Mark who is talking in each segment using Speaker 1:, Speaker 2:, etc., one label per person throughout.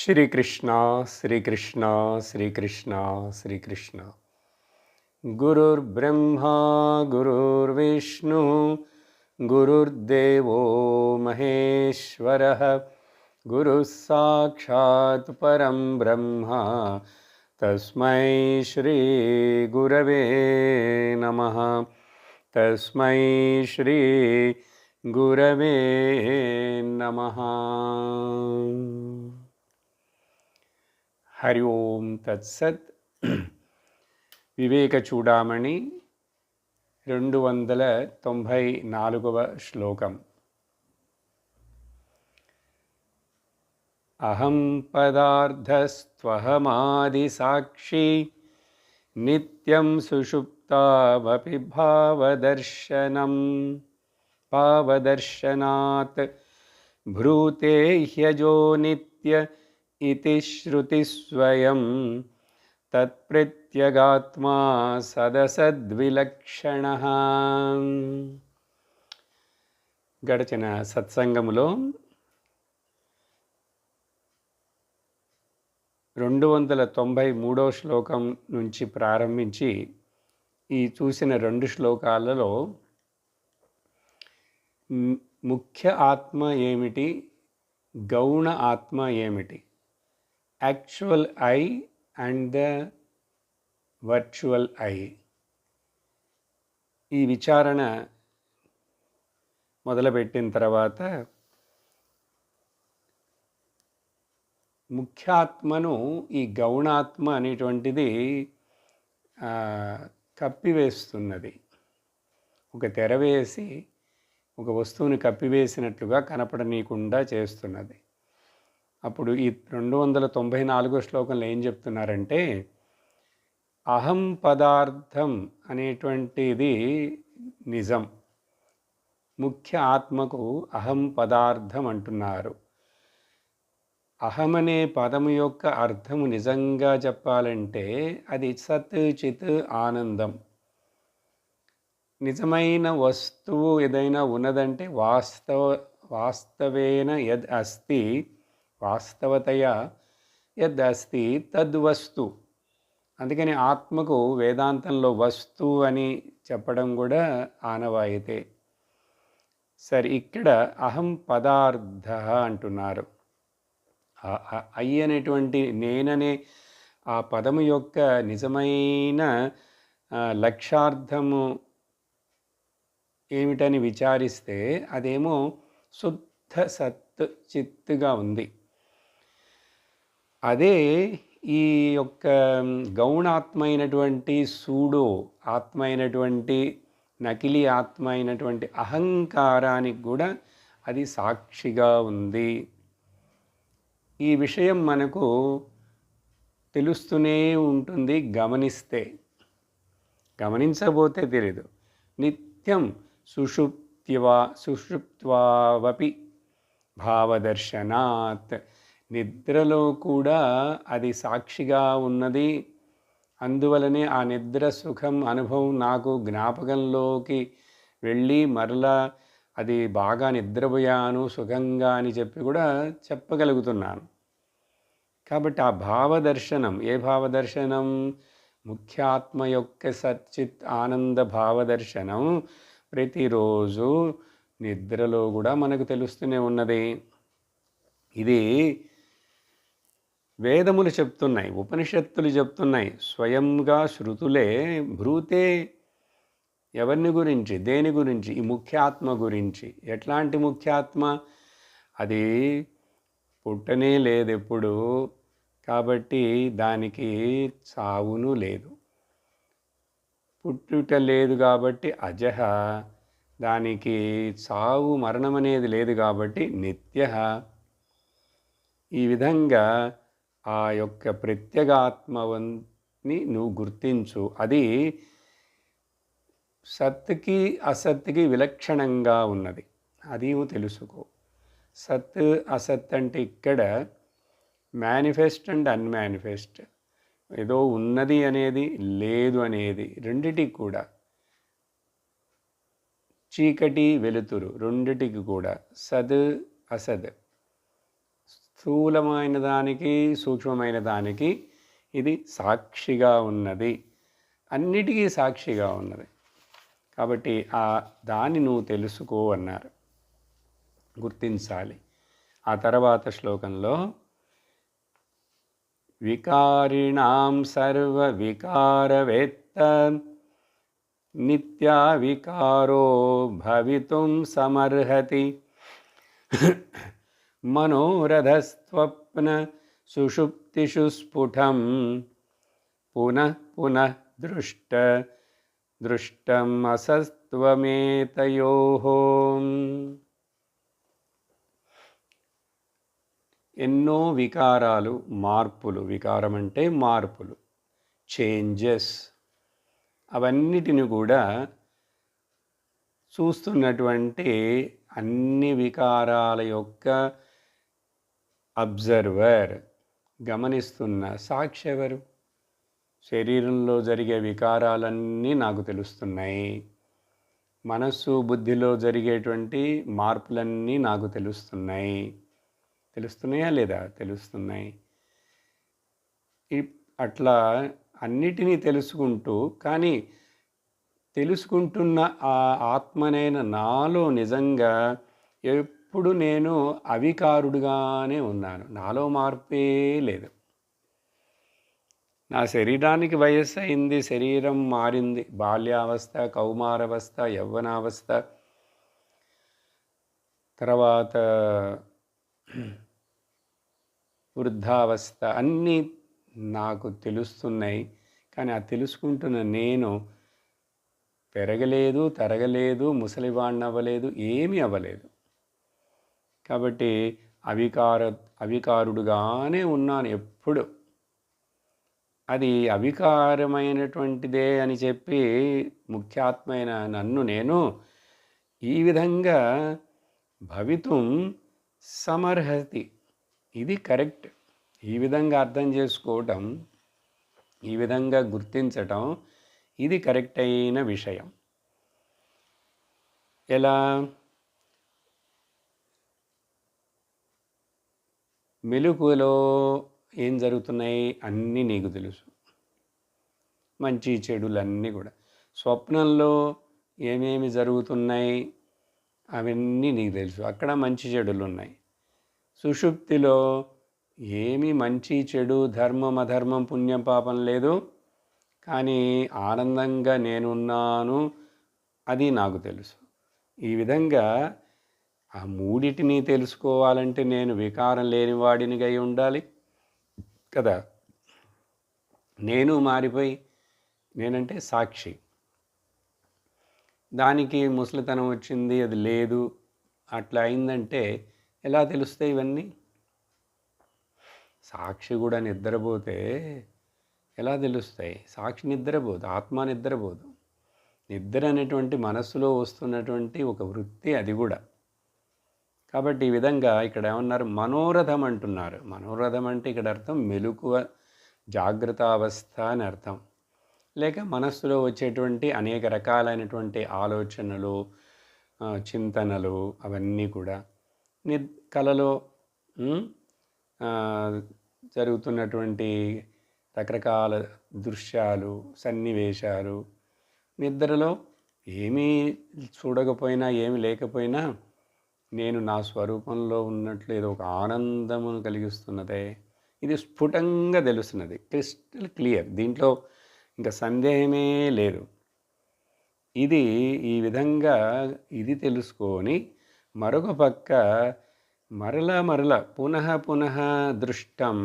Speaker 1: श्रीकृष्ण श्रीकृष्ण श्रीकृष्ण श्रीकृष्ण गुरुर्ब्रह्मा गुरुर्विष्णु गुरुर्देवो महेश्वरः गुरुः साक्षात् परं ब्रह्म तस्मै श्री गुरवे नमः तस्मै श्री गुरवे नमः। हरि ओम तत्सत्। వివేక చూడామణి 294వ శ్లోకం. అహం పదార్థస్త్వహమాది సాక్షి నిత్యం సుషుప్తావపి భావదర్శనాత్ భ్రూతే హ్యజో నిత్య ఇతి శ్రుతిస్వయం తత్ప్రత్యగాత్మా సదసద్విలక్షణః. గడిచిన సత్సంగములో 293వ శ్లోకం నుంచి ప్రారంభించి ఈ చూసిన 2 శ్లోకాలలో ముఖ్య ఆత్మ ఏమిటి, గౌణ ఆత్మ ఏమిటి, actual I and the virtual I, ఈ విచారణ మొదలుపెట్టిన తర్వాత ముఖ్యాత్మను ఈ గౌణాత్మ అనేటువంటిది కప్పివేస్తున్నది. ఒక తెర వేసి ఒక వస్తువుని కప్పివేసినట్లుగా కనపడనీయకుండా చేస్తున్నది. అప్పుడు ఈ 294వ శ్లోకంలో ఏం చెప్తున్నారంటే, అహం పదార్థం అనేటువంటిది నిజం, ముఖ్య ఆత్మకు అహం పదార్థం అంటున్నారు. అహం అనే పదము యొక్క అర్థము నిజంగా చెప్పాలంటే అది సత్ చిత్ ఆనందం. నిజమైన వస్తువు ఏదైనా ఉన్నదంటే వాస్తవేన యద్ అస్తి, వాస్తవతయా యద్ అస్తి తద్వస్తు. అందుకని ఆత్మకు వేదాంతంలో వస్తు అని చెప్పడం కూడా ఆనవాయితే. సరే, ఇక్కడ అహం పదార్థ అంటున్నారు. ఐ అనేటువంటి నేననే ఆ పదము యొక్క నిజమైన లక్ష్యార్థము ఏమిటని విచారిస్తే అదేమో శుద్ధ సత్ చిత్తుగా ఉంది. అదే ఈ యొక్క గౌణాత్మ అయినటువంటి సూడో ఆత్మ అయినటువంటి నకిలీ ఆత్మ అయినటువంటి అహంకారానికి కూడా అది సాక్షిగా ఉంది. ఈ విషయం మనకు తెలుస్తూనే ఉంటుంది గమనిస్తే. గమనించబోతే తెలియదు. నిత్యం సుషుప్త్వావపి భావదర్శనాత్, నిద్రలో కూడా అది సాక్షిగా ఉన్నది. అందువలనే ఆ నిద్ర సుఖం అనుభవం నాకు జ్ఞాపకంలోకి వెళ్ళి మరలా అది బాగా నిద్రపోయాను సుఖంగా అని చెప్పి కూడా చెప్పగలుగుతున్నాను. కాబట్టి ఆ భావదర్శనం, ఏ భావదర్శనం? ముఖ్యాత్మ యొక్క సచ్చిత్ ఆనంద భావదర్శనం ప్రతిరోజు నిద్రలో కూడా మనకు తెలుస్తూనే ఉన్నది. ఇది వేదములు చెప్తున్నాయి, ఉపనిషత్తులు చెప్తున్నాయి, స్వయంగా శృతులే. భ్రూతే ఎవరిని గురించి, దేని గురించి? ఈ ముఖ్యాత్మ గురించి. ఎట్లాంటి ముఖ్యాత్మ? అది పుట్టనే లేదు ఎప్పుడు, కాబట్టి దానికి చావును లేదు. పుట్టుట లేదు కాబట్టి అజహ, దానికి చావు మరణం అనేది లేదు కాబట్టి నిత్యః. ఈ విధంగా ఆ యొక్క ప్రత్యేగాత్మని నువ్వు గుర్తించు. అది సత్తుకి అసత్తుకి విలక్షణంగా ఉన్నది, అది తెలుసుకో. సత్ అసత్ అంటే ఇక్కడ మేనిఫెస్ట్ అండ్ అన్మానిఫెస్ట్, ఏదో ఉన్నది అనేది లేదు అనేది, రెండిటికి కూడా చీకటి వెలుతురు రెండిటికి కూడా సద్ అసద్, స్థూలమైన దానికి సూక్ష్మమైన దానికి ఇది సాక్షిగా ఉన్నది, అన్నిటికీ సాక్షిగా ఉన్నది. కాబట్టి దాన్ని నువ్వు తెలుసుకో అన్నారు, గుర్తించాలి. ఆ తర్వాత శ్లోకంలో వికారిణాం సర్వ వికారవేత్త నిత్యా వికారో భవితుం సమర్హతి మనోరథస్త్వప్న సుషుప్తిషు స్ఫుటం పునః పునః దృష్టం అసత్వమేతయోః. ఎన్నో వికారాలు, మార్పులు, వికారం అంటే మార్పులు, చేంజెస్, అవన్నిటిని కూడా చూస్తున్నటువంటి అన్ని వికారాల యొక్క అబ్జర్వర్, గమనిస్తున్న సాక్షి ఎవరు? శరీరంలో జరిగే వికారాలన్నీ నాకు తెలుస్తున్నాయి, మనస్సు బుద్ధిలో జరిగేటువంటి మార్పులన్నీ నాకు తెలుస్తున్నాయా లేదా? తెలుస్తున్నాయి. అట్లా అన్నిటినీ తెలుసుకుంటూ, కానీ తెలుసుకుంటున్న ఆ ఆత్మనైన నాలో నిజంగా ఎప్పుడు నేను అవికారుడుగానే ఉన్నాను, నాలో మార్పే లేదు. నా శరీరానికి వయస్సు అయింది, శరీరం మారింది, బాల్యావస్థ, కౌమారావస్థ, యవ్వనావస్థ, తర్వాత వృద్ధావస్థ, అన్నీ నాకు తెలుస్తున్నాయి. కానీ ఆ తెలుసుకుంటున్న నేను పెరగలేదు, తరగలేదు, ముసలివాణ్ణి అవ్వలేదు, ఏమీ అవ్వలేదు. కాబట్టి అవికారుడుగానే ఉన్నాను ఎప్పుడు. అది అవికారమైనటువంటిదే అని చెప్పి ముఖ్యాత్మైన నన్ను నేను ఈ విధంగా భవితుం సమర్హతి, ఇది కరెక్ట్. ఈ విధంగా అర్థం చేసుకోవటం, ఈ విధంగా గుర్తించటం, ఇది కరెక్ట్ అయిన విషయం. ఎలా? మెలకువలో ఏం జరుగుతున్నాయి అన్నీ నీకు తెలుసు, మంచి చెడులన్నీ కూడా. స్వప్నంలో ఏమేమి జరుగుతున్నాయి అవన్నీ నీకు తెలుసు, అక్కడ మంచి చెడులు ఉన్నాయి. సుషుప్తిలో ఏమి మంచి చెడు, ధర్మం అధర్మం, పుణ్యం పాపం లేదు, కానీ ఆనందంగా నేనున్నాను, అది నాకు తెలుసు. ఈ విధంగా ఆ మూడిటిని తెలుసుకోవాలంటే నేను వికారం లేనివాడినిగా ఉండాలి కదా. నేను మారిపోయి, నేనంటే సాక్షి, దానికి ముసలితనం వచ్చింది, అది లేదు, అట్లా అయిందంటే ఎలా తెలుస్తాయి ఇవన్నీ? సాక్షి కూడా నిద్రపోతే ఎలా తెలుస్తాయి? సాక్షి నిద్రపోదు, ఆత్మ నిద్రపోదు. నిద్ర అనేటువంటి మనస్సులో వస్తున్నటువంటి ఒక వృత్తి అది కూడా. కాబట్టి ఈ విధంగా ఇక్కడ ఏమన్నారు? మనోరథం అంటున్నారు. మనోరథం అంటే ఇక్కడ అర్థం మెలకువ, జాగ్రత్త అవస్థ అని అర్థం. లేక మనస్సులో వచ్చేటువంటి అనేక రకాలైనటువంటి ఆలోచనలు, చింతనలు, అవన్నీ కూడా కలలో జరుగుతున్నటువంటి రకరకాల దృశ్యాలు, సన్నివేశాలు, నిద్రలో ఏమీ చూడకపోయినా, ఏమి లేకపోయినా నేను నా స్వరూపంలో ఉన్నట్లు ఏదో ఒక ఆనందమును కలిగిస్తున్నదే, ఇది స్ఫుటంగా తెలుస్తున్నది, క్రిస్టల్ క్లియర్, దీంట్లో ఇంకా సందేహమే లేదు. ఇది ఈ విధంగా ఇది తెలుసుకొని మరొక పక్క మరల పునః దృష్టం,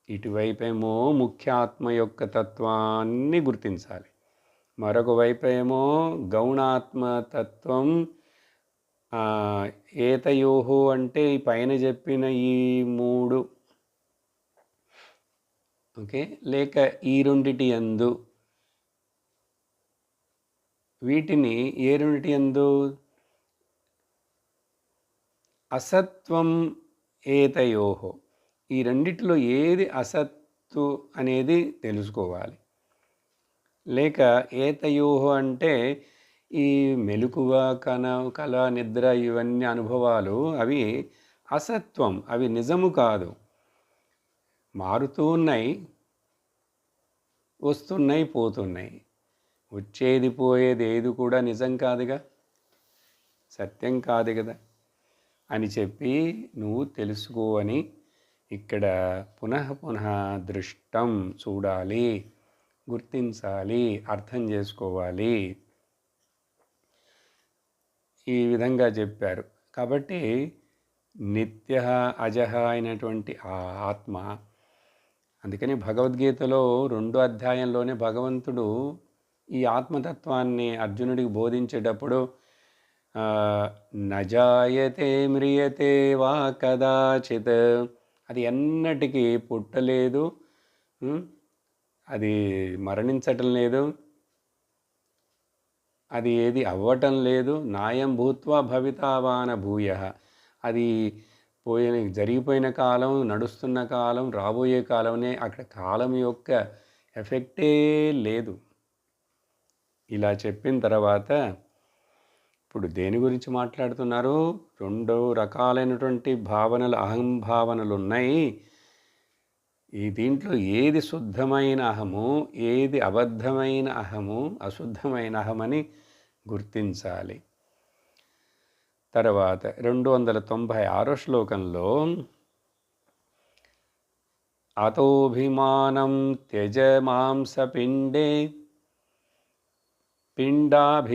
Speaker 1: ఇటువైపేమో ముఖ్యాత్మ యొక్క తత్వాన్ని గుర్తించాలి, మరొక వైపేమో గౌణాత్మ తత్వం. ఏతయోహో అంటే ఈ పైన చెప్పిన ఈ మూడు, ఓకే, లేక ఈ రెండిటి యందు, వీటిని ఏ రెండిటి యందు? అసత్వం ఏతయోహో, ఈ రెండిటిలో ఏది అసత్తు అనేది తెలుసుకోవాలి. లేక ఏతయోహో అంటే ఈ మెలకువ, కల, నిద్ర, ఇవన్నీ అనుభవాలు అవి అసత్వం, అవి నిజము కాదు. మారుతూ ఉన్నాయి, వస్తున్నాయి, పోతున్నాయి. వచ్చేది పోయేది ఏది కూడా నిజం కాదుగా, సత్యం కాదు కదా అని చెప్పి నువ్వు తెలుసుకో అని ఇక్కడ పునః పునః దృష్టం, చూడాలి, గుర్తించాలి, అర్థం చేసుకోవాలి, ఈ విధంగా చెప్పారు. కాబట్టి నిత్య అజహ అయినటువంటి ఆ ఆత్మ, అందుకని భగవద్గీతలో 2వ అధ్యాయంలోనే భగవంతుడు ఈ ఆత్మతత్వాన్ని అర్జునుడికి బోధించేటప్పుడు నజాయతే మ్రియతే వా కదాచిత్, అది ఎన్నటికీ పుట్టలేదు, అది మరణించటం లేదు, అది ఏది అవ్వటం లేదు. నాయం భూత్వా భవితావాన భూయ, అది జరిగిపోయిన కాలం, నడుస్తున్న కాలం, రాబోయే కాలమే, అక్కడ కాలం యొక్క ఎఫెక్టే లేదు. ఇలా చెప్పిన తర్వాత ఇప్పుడు దేని గురించి మాట్లాడుతున్నారు? 2 రకాలైనటువంటి భావనలు, అహంభావనలు ఉన్నాయి. ఈ దీంట్లో ఏది శుద్ధమైన అహము, ఏది అబద్ధమైన అహము, అశుద్ధమైన అహమని గుర్తించాలి. తర్వాత 296వ శ్లోకంలో అతోభిమానం త్యజ మాంసపిండే పిండాభిమానాన్యపి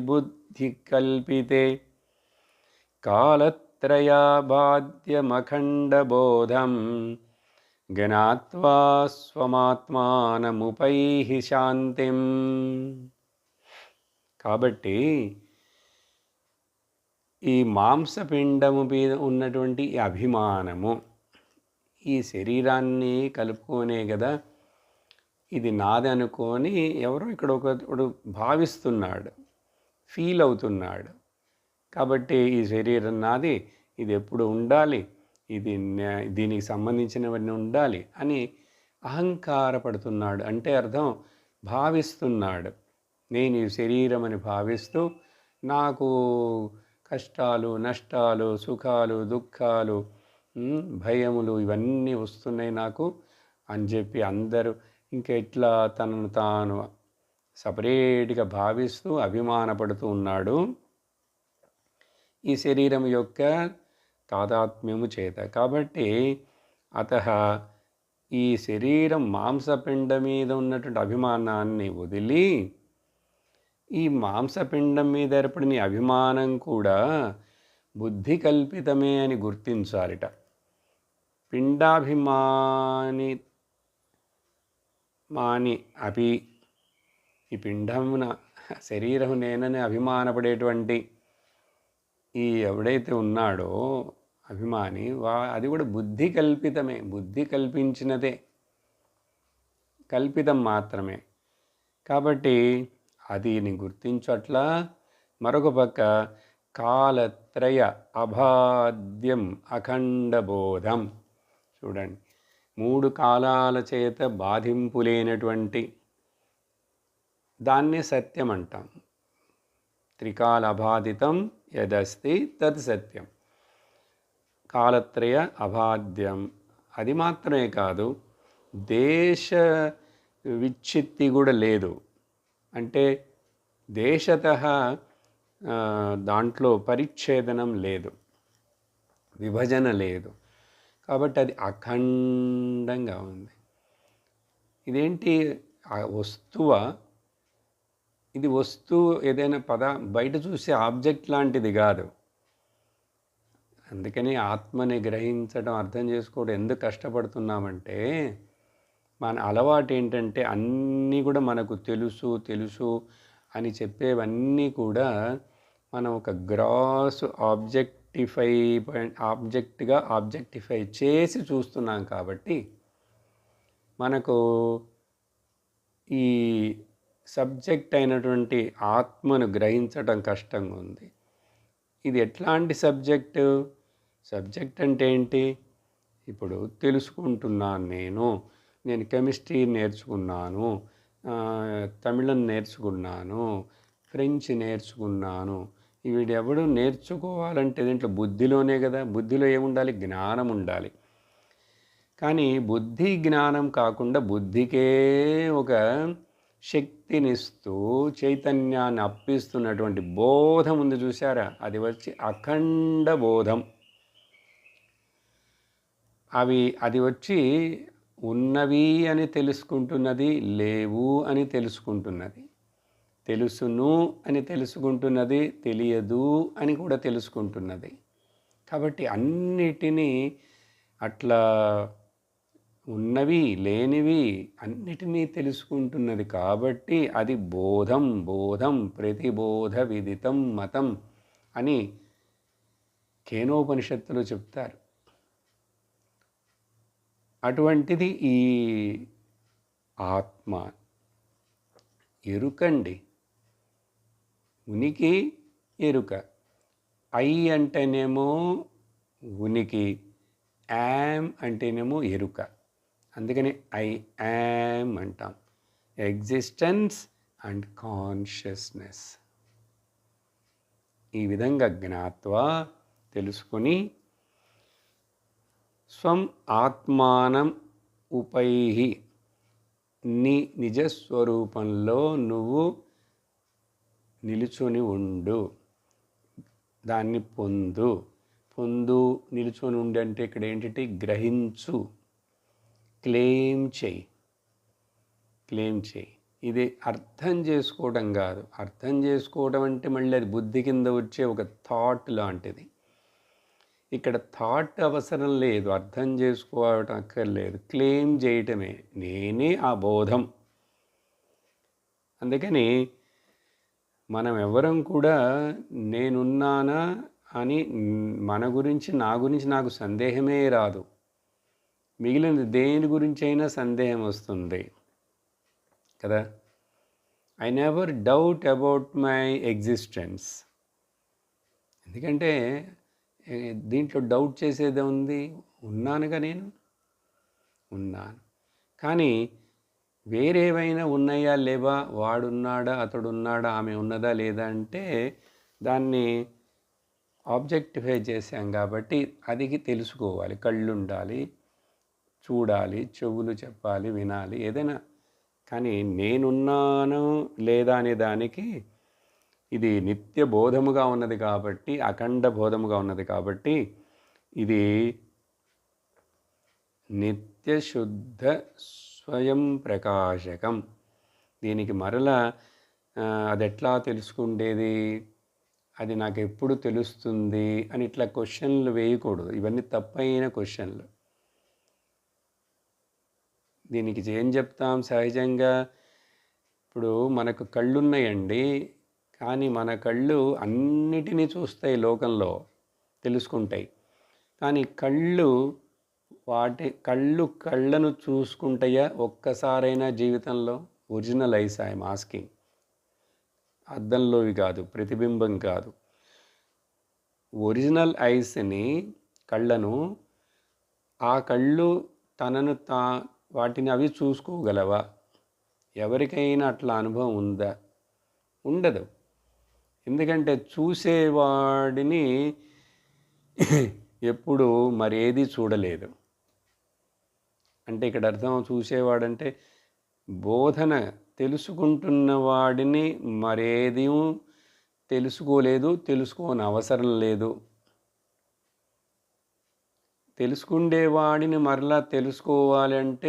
Speaker 1: బుద్ధికల్పితే కాలత్రయాబాధ్యమఖండబోధం జ్ఞాత్వా స్వమాత్మానముపైహి శాంతిం. కాబట్టి ఈ మాంసపిండము మీద ఉన్నటువంటి అభిమానము, ఈ శరీరాన్ని కలుపుకొనే కదా ఇది నాది అనుకొని ఎవరో ఇక్కడ ఒకడు భావిస్తున్నాడు, ఫీల్ అవుతున్నాడు. కాబట్టి ఈ శరీరం నాది, ఇది ఎప్పుడు ఉండాలి, ఇది దీనికి సంబంధించినవన్నీ ఉండాలి అని అహంకారపడుతున్నాడు. అంటే అర్థం భావిస్తున్నాడు. నేను ఈ శరీరం అని భావిస్తూ నాకు కష్టాలు, నష్టాలు, సుఖాలు, దుఃఖాలు, భయములు ఇవన్నీ వస్తున్నాయి నాకు అని చెప్పి అందరూ ఇంకెట్లా తనను తాను సపరేట్గా భావిస్తూ అభిమానపడుతూ ఉన్నాడు ఈ శరీరం యొక్క తాదాత్మ్యము చేత. కాబట్టి ఈ శరీరం మాంసపిండ మీద ఉన్నటువంటి అభిమానాన్ని వదిలి ఈ మాంసపిండం మీద ఏర్పడిన అభిమానం కూడా బుద్ధి కల్పితమే అని గుర్తించాలిట. పిండాభిమాని అపి, ఈ పిండమున శరీరం నేనని అభిమానపడేటువంటి ఈ ఎవడైతే ఉన్నాడో అభిమాని, అది కూడా బుద్ధి కల్పితమే, బుద్ధి కల్పించినదే, కల్పితం మాత్రమే. కాబట్టి అది నీ గుర్తించట్లా. మరొక పక్క కాలత్రయ అబాధ్యం అఖండబోధం, చూడండి, 3 కాలాల చేత బాధింపులేనటువంటి దాన్నే సత్యం అంటాం. త్రికాల అబాధితం యదస్తి తత్ సత్యం. కాలత్రయ అబాధ్యం, అది మాత్రమే కాదు, దేశ విచ్ఛిత్తి కూడా లేదు. అంటే దేశతః దాంట్లో పరిచ్ఛేదనం లేదు, విభజన లేదు. కాబట్టి అది అఖండంగా ఉంది. ఇదేంటి వస్తువా? ఇది వస్తువు ఏదైనా బయట చూసే ఆబ్జెక్ట్ లాంటిది కాదు. అందుకని ఆత్మని గ్రహించడం, అర్థం చేసుకోవడం ఎందుకు కష్టపడుతున్నామంటే మన అలవాటు ఏంటంటే అన్నీ కూడా మనకు తెలుసు తెలుసు అని చెప్పేవన్నీ కూడా మనం ఒక గ్రాస్ ఆబ్జెక్టిఫై చేసి చూస్తున్నాం. కాబట్టి మనకు ఈ సబ్జెక్ట్ అయినటువంటి ఆత్మను గ్రహించడం కష్టంగా ఉంది. ఇది ఎట్లాంటి సబ్జెక్ట్ అంటే ఏంటి? ఇప్పుడు తెలుసుకుంటున్నాను, నేను కెమిస్ట్రీ నేర్చుకున్నాను, తమిళం నేర్చుకున్నాను, ఫ్రెంచ్ నేర్చుకున్నాను. వీడెవడు నేర్చుకోవాలంటే దీంట్లో బుద్ధిలోనే కదా. బుద్ధిలో ఏముండాలి? జ్ఞానం ఉండాలి. కానీ బుద్ధి జ్ఞానం కాకుండా బుద్ధికే ఒక శక్తినిస్తూ చైతన్యాన్ని అప్పిస్తున్నటువంటి బోధం ఉంది చూసారా, అది వచ్చి అఖండ బోధం. అది వచ్చి ఉన్నవి అని తెలుసుకుంటున్నది, లేవు అని తెలుసుకుంటున్నది, తెలుసును అని తెలుసుకుంటున్నది, తెలియదు అని కూడా తెలుసుకుంటున్నది. కాబట్టి అన్నిటినీ అట్లా ఉన్నవి లేనివి అన్నిటినీ తెలుసుకుంటున్నది. కాబట్టి అది బోధం ప్రతిబోధ విదితం మతం అని కేనోపనిషత్తులో చెప్తారు. అటువంటిది ఈ ఆత్మ. ఎరుకండి, ఉనికి, ఎరుక. ఐ అంటేనేమో ఉనికి, యామ్ అంటేనేమో ఎరుక. అందుకని ఐ యామ్ అంటాం. Existence and consciousness. ఈ విధంగా జ్ఞాత్వా తెలుసుకొని స్వం ఆత్మానం ఉపైహి, నీ నిజస్వరూపంలో నువ్వు నిలుచొని ఉండు, దాన్ని పొందు. నిలుచొని ఉండి అంటే ఇక్కడ ఏంటంటే గ్రహించు, క్లెయిమ్ చేయి. ఇది అర్థం చేసుకోవడం కాదు. అర్థం చేసుకోవడం అంటే మళ్ళీ అది బుద్ధి కింద వచ్చే ఒక థాట్ లాంటిది. ఇక్కడ థాట్ అవసరం లేదు, అర్థం చేసుకోవడం అక్కర్లేదు, క్లెయిమ్ చేయటమే. నేనే ఆ బోధం. అందుకని మనం ఎవరం కూడా నేనున్నానా అని నా గురించి నాకు సందేహమే రాదు. మిగిలిన దేని గురించి అయినా సందేహం వస్తుంది కదా. I never doubt about my existence. ఎందుకంటే దీంట్లో డౌట్ చేసేదే ఉంది. ఉన్నానుగా, నేను ఉన్నాను. కానీ వేరేవైనా ఉన్నాయా లేవా, వాడున్నాడా, అతడున్నాడా, ఆమె ఉన్నదా లేదా అంటే దాన్ని ఆబ్జెక్టిఫై చేశాం కాబట్టి అది తెలుసుకోవాలి. కళ్ళు ఉండాలి, చూడాలి, చెవులు చెప్పాలి, వినాలి, ఏదైనా. కానీ నేనున్నాను లేదా అనే దానికి ఇది నిత్య బోధముగా ఉన్నది కాబట్టి, అఖండ బోధముగా ఉన్నది కాబట్టి ఇది నిత్య శుద్ధ స్వయం ప్రకాశకం. దీనికి మరలా అది ఎట్లా తెలుసుకుండేది, అది నాకు ఎప్పుడు తెలుస్తుంది అని ఇట్లా క్వశ్చన్లు వేయకూడదు. ఇవన్నీ తప్పైన క్వశ్చన్లు. దీనికి ఏం చెప్తాం సహజంగా? ఇప్పుడు మనకు కళ్ళున్నాయండి, కానీ మన కళ్ళు అన్నిటినీ చూస్తాయి, లోకంలో తెలుసుకుంటాయి. కానీ కళ్ళను చూసుకుంటాయా ఒక్కసారైనా జీవితంలో? Original eyes I'm asking. అద్దంలోవి కాదు, ప్రతిబింబం కాదు. ఒరిజినల్ ఐస్ని, కళ్ళను, ఆ కళ్ళు తనను వాటిని అవి చూసుకోగలవా? ఎవరికైనా అట్లా అనుభవం ఉందా? ఉండదు. ఎందుకంటే చూసేవాడిని ఎప్పుడు మరేది చూడలేదు. అంటే ఇక్కడ అర్థం, చూసేవాడంటే బోధన తెలుసుకుంటున్న వాడిని మరేది తెలుసుకోలేదు, తెలుసుకోని అవసరం లేదు. తెలుసుకుండేవాడిని మరలా తెలుసుకోవాలంటే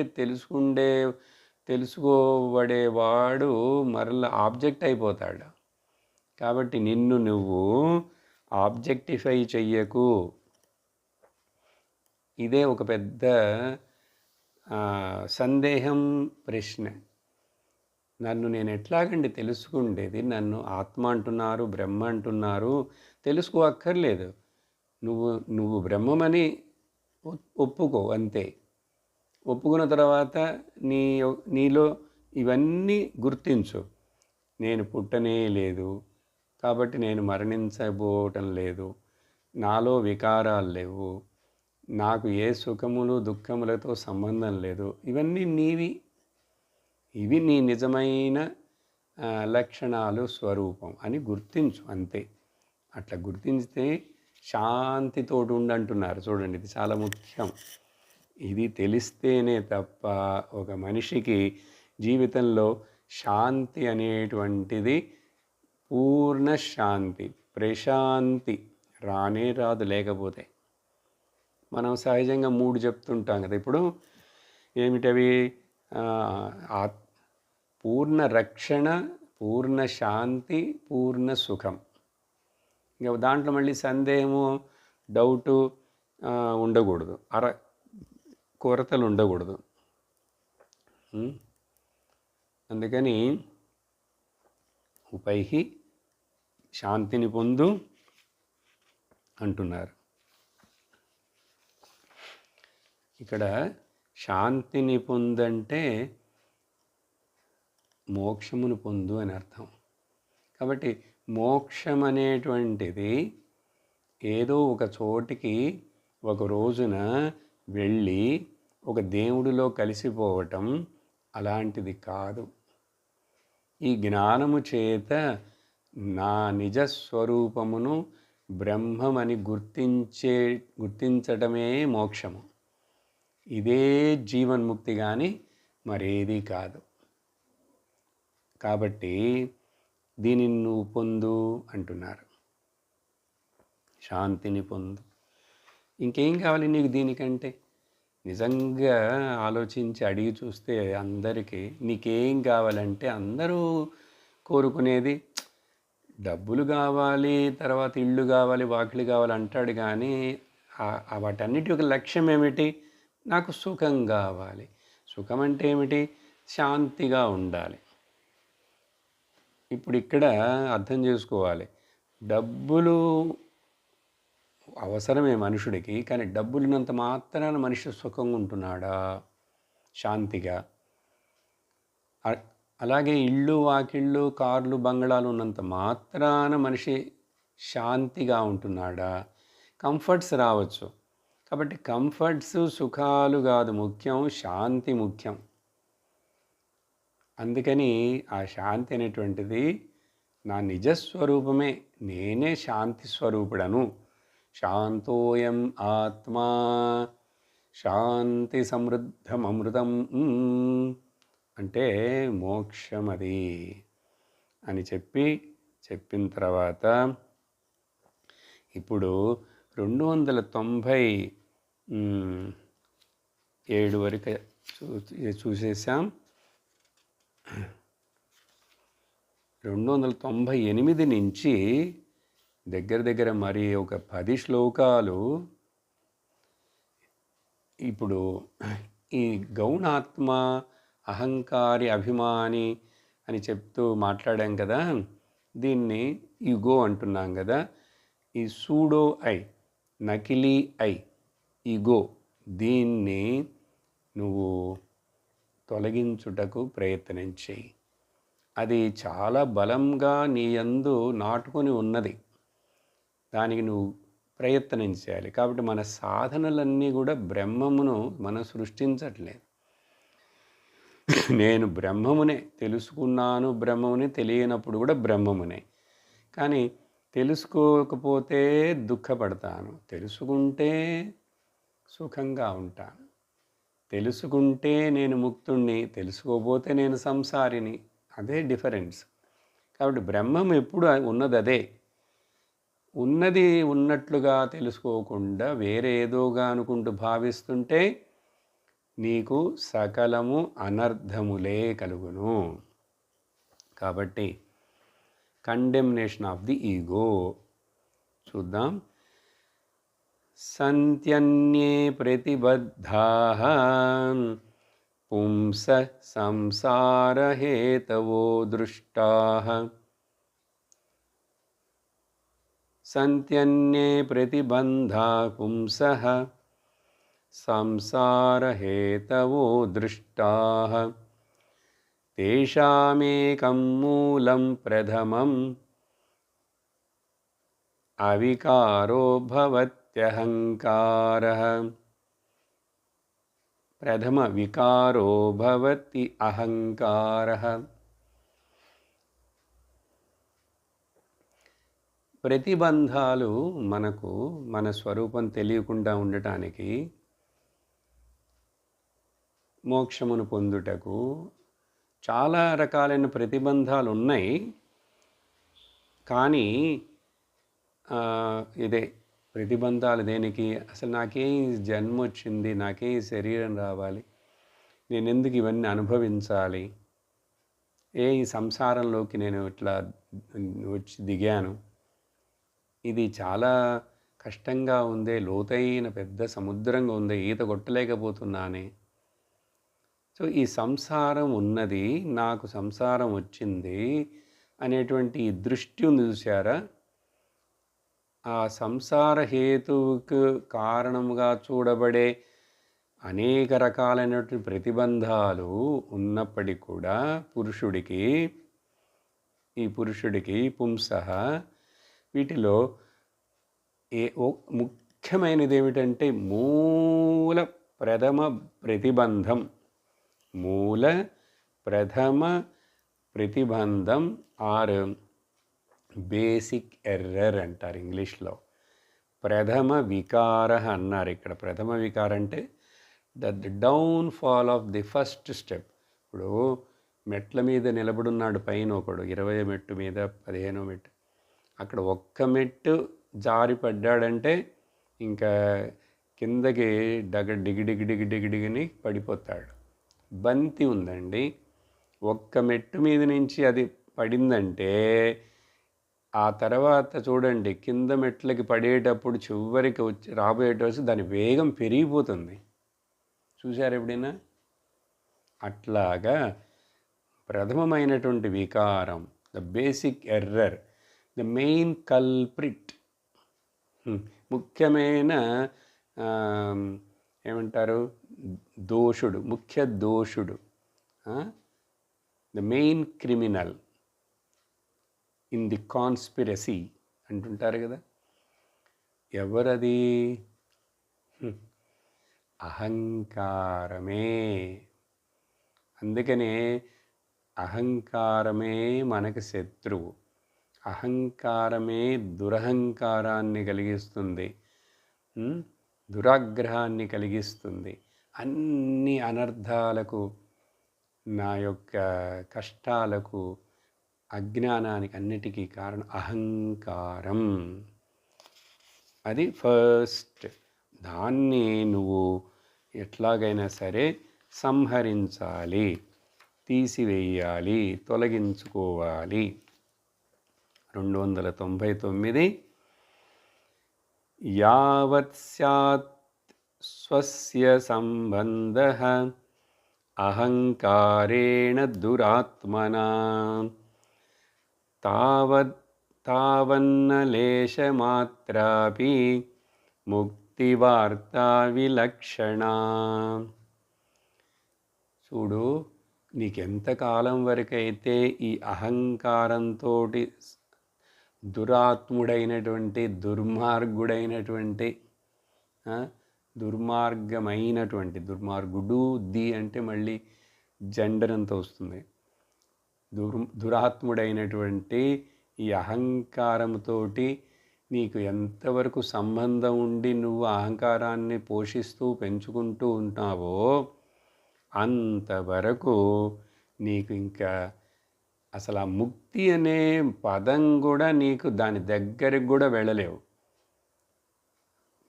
Speaker 1: తెలుసుకోబడేవాడు మరలా ఆబ్జెక్ట్ అయిపోతాడు. కాబట్టి నిన్ను నువ్వు ఆబ్జెక్టిఫై చెయ్యకు. ఇదే ఒక పెద్ద సందేహం, ప్రశ్న. నన్ను నేను ఎట్లాగండి తెలుసుకుండేది? నన్ను ఆత్మ అంటున్నారు, బ్రహ్మ అంటున్నారు, తెలుసుకో అక్కర్లేదు. నువ్వు బ్రహ్మమని ఒప్పుకో, అంతే. ఒప్పుకున్న తర్వాత నీలో ఇవన్నీ గుర్తించు. నేను పుట్టనే లేదు, కాబట్టి నేను మరణించబోవటం లేదు, నాలో వికారాలు లేవు, నాకు ఏ సుఖములు దుఃఖములతో సంబంధం లేదు. ఇవన్నీ నీవి. ఇవి నీ నిజమైన లక్షణాలు, స్వరూపం అని గుర్తించు అంతే. అట్లా గుర్తించితే శాంతితోటి ఉండంటున్నారు. చూడండి, ఇది చాలా ముఖ్యం. ఇది తెలిస్తేనే తప్ప ఒక మనిషికి జీవితంలో శాంతి అనేటువంటిది, పూర్ణ శాంతి, ప్రశాంతి రానే రాదు. లేకపోతే మనం సహజంగా 3 చెప్తుంటాం కదా. ఇప్పుడు ఏమిటవి? పూర్ణ రక్షణ, పూర్ణ శాంతి, పూర్ణ సుఖం. ఇంకా దాంట్లో మళ్ళీ సందేహము, డౌటు ఉండకూడదు, కొరతలు ఉండకూడదు. అందుకని ఉపైహి శాంతిని పొందు అంటున్నారు. ఇక్కడ శాంతిని పొందంటే మోక్షమును పొందు అని అర్థం. కాబట్టి మోక్షం అనేటువంటిది ఏదో ఒక చోటికి ఒక రోజున వెళ్ళి ఒక దేవుడిలో కలిసిపోవటం అలాంటిది కాదు. ఈ జ్ఞానము చేత నా నిజస్వరూపమును బ్రహ్మమని గుర్తించటమే మోక్షము. ఇదే జీవన్ముక్తి కానీ మరేది కాదు. కాబట్టి దీనిని నువ్వు పొందు అంటున్నారు. శాంతిని పొందు. ఇంకేం కావాలి నీకు దీనికంటే? నిజంగా ఆలోచించి అడిగి చూస్తే అందరికీ నీకేం కావాలంటే అందరూ కోరుకునేది డబ్బులు కావాలి, తర్వాత ఇళ్ళు కావాలి, వాకిలి కావాలి అంటాడు. కానీ వాటన్నిటి యొక్క లక్ష్యం ఏమిటి? నాకు సుఖం కావాలి. సుఖం అంటే ఏమిటి? శాంతిగా ఉండాలి. ఇప్పుడు ఇక్కడ అర్థం చేసుకోవాలి, డబ్బులు అవసరమే మనుషుడికి. కానీ డబ్బులున్నంత మాత్రాన మనిషి సుఖంగా ఉంటున్నాడా? శాంతిగా? అలాగే ఇళ్ళు, వాకిళ్ళు, కార్లు, బంగళాలు ఉన్నంత మాత్రాన మనిషి శాంతిగా ఉంటున్నాడా? కంఫర్ట్స్ రావచ్చు. కాబట్టి కంఫర్ట్స్, సుఖాలు కాదు ముఖ్యం, శాంతి ముఖ్యం. అందుకని ఆ శాంతి అనేటువంటిది నా నిజస్వరూపమే. నేనే శాంతి స్వరూపుడను. శాంతోయం ఆత్మా శాంతి సమృద్ధమమృతం అంటే మోక్షం అది అని చెప్పిన తర్వాత ఇప్పుడు 297 వరకు చూసేసాం. 298 నుంచి దగ్గర మరి ఒక 10 శ్లోకాలు ఇప్పుడు ఈ గౌణాత్మ, అహంకారి, అభిమాని అని చెప్తూ మాట్లాడాం కదా. దీన్ని ఈగో అంటున్నాం కదా. ఈ సూడో ఐ, నకిలీ ఐ, ఈగో, దీన్ని నువ్వు తొలగించుటకు ప్రయత్నం చేయి. అది చాలా బలంగా నీ యందు నాటుకొని ఉన్నది. దానికి నువ్వు ప్రయత్నం చేయాలి. కాబట్టి మన సాధనలన్నీ కూడా బ్రహ్మమును మనం సృష్టించట్లేదు. నేను బ్రహ్మమునే తెలుసుకున్నాను, బ్రహ్మముని తెలియనప్పుడు కూడా బ్రహ్మమునే. కానీ తెలుసుకోకపోతే దుఃఖపడతాను, తెలుసుకుంటే సుఖంగా ఉంటాను. తెలుసుకుంటే నేను ముక్తుణ్ణి, తెలుసుకోకపోతే నేను సంసారిని. అదే డిఫరెన్స్. కాబట్టి బ్రహ్మం ఎప్పుడు ఉన్నది అదే. ఉన్నది ఉన్నట్లుగా తెలుసుకోకుండా వేరే ఏదోగా అనుకుంటూ భావిస్తుంటే నీకు సకలము అనర్థములే కలుగును. కాబట్టి కండెమ్నేషన్ ఆఫ్ ది ఈగో చూద్దాం. సంత్యన్యే ప్రతిబద్ధాః పుంస సంసారహేతవో దృష్టాః. సంత్యన్యే ప్రతిబంధాః పుంసః సంసారహేతవో దృష్టాః. తేషామేకం మూలం ప్రథమం అవికారో భవత్యహంకారః. ప్రథమ వికారో భవతి అహంకారః. ప్రతిబంధాలు మనకు మన స్వరూపం తెలియకుండా ఉండటానికి, మోక్షమును పొందుటకు చాలా రకాలైన ప్రతిబంధాలు ఉన్నాయి. కానీ ఇదే ప్రతిబంధాలు దేనికి? అసలు నాకే జన్మ వచ్చింది, నాకే శరీరం రావాలి, నేను ఎందుకు ఇవన్నీ అనుభవించాలి, ఈ సంసారంలోకి నేను ఇట్లా వచ్చి దిగాను, ఇది చాలా కష్టంగా ఉందే, లోతైన పెద్ద సముద్రంగా ఉందే, ఈత కొట్టలేకపోతున్నానే. సో ఈ సంసారం ఉన్నది, నాకు సంసారం వచ్చింది అనేటువంటి ఈ దృష్టి ఉంది చూసారా, ఆ సంసార హేతువుకు కారణముగా చూడబడే అనేక రకాలైనటువంటి ప్రతిబంధాలు ఉన్నప్పటికీ కూడా పురుషుడికి పుంసః వీటిలో ముఖ్యమైనది ఏమిటంటే మూల ప్రథమ ప్రతిబంధం ఆర్ బేసిక్ ఎర్రర్ అంటారు ఇంగ్లీష్లో. ప్రథమ వికార అన్నారు ఇక్కడ. ప్రథమ వికారం అంటే the downfall of the first step. ఇప్పుడు మెట్ల మీద నిలబడున్నాడు పైన ఒకడు, 20వ మెట్టు మీద 15వ మెట్టు, అక్కడ ఒక్క మెట్టు జారి పడ్డాడంటే ఇంకా కిందకి డిగిడిగిని పడిపోతాడు. బంతి ఉందండి, ఒక్క మెట్టు మీద నుంచి అది పడిందంటే ఆ తర్వాత చూడండి కింద మెట్లకి పడేటప్పుడు చివరికి రాబోయేటప్పుడు దాని వేగం పెరిగిపోతుంది. చూశారు ఎప్పుడైనా? అట్లాగా ప్రథమమైనటువంటి వికారం, the basic error, the main culprit, ముఖ్యమైన ఏమంటారు దోషుడు, ముఖ్య దోషుడు, the main criminal in the conspiracy అంటుంటారు కదా. ఎవరది? అహంకారమే. అందుకనే అహంకారమే మనకు శత్రువు. అహంకారమే దురహంకారాన్ని కలిగిస్తుంది, దురాగ్రహాన్ని కలిగిస్తుంది, అన్ని అనర్థాలకు, నా యొక్క కష్టాలకు, అజ్ఞానానికి అన్నిటికీ కారణం అహంకారం. అది ఫస్ట్. దాన్ని నువ్వు ఎట్లాగైనా సరే సంహరించాలి, తీసివేయాలి, తొలగించుకోవాలి. 299 యావత్ స్యాత్ స్వస్య సంబంధః అహంకారేణ దురాత్మనా తావన్న లేశమాత్రాపి ముక్తివార్తా విలక్షణా. చూడు, నీకెంతకాలం వరకైతే ఈ అహంకారంతో దురాత్ముడైనటువంటి దుర్మార్గమైనటువంటి దుర్మార్గుడు అంటే మళ్ళీ జెండర్ అంతా వస్తుంది. దురాత్ముడైనటువంటి ఈ అహంకారంతో నీకు ఎంతవరకు సంబంధం ఉండి నువ్వు అహంకారాన్ని పోషిస్తూ పెంచుకుంటూ ఉంటావో అంతవరకు నీకు ఇంకా అసలు ఆ ముక్తి అనే పదం కూడా నీకు దాని దగ్గరికి కూడా వెళ్ళలేవు.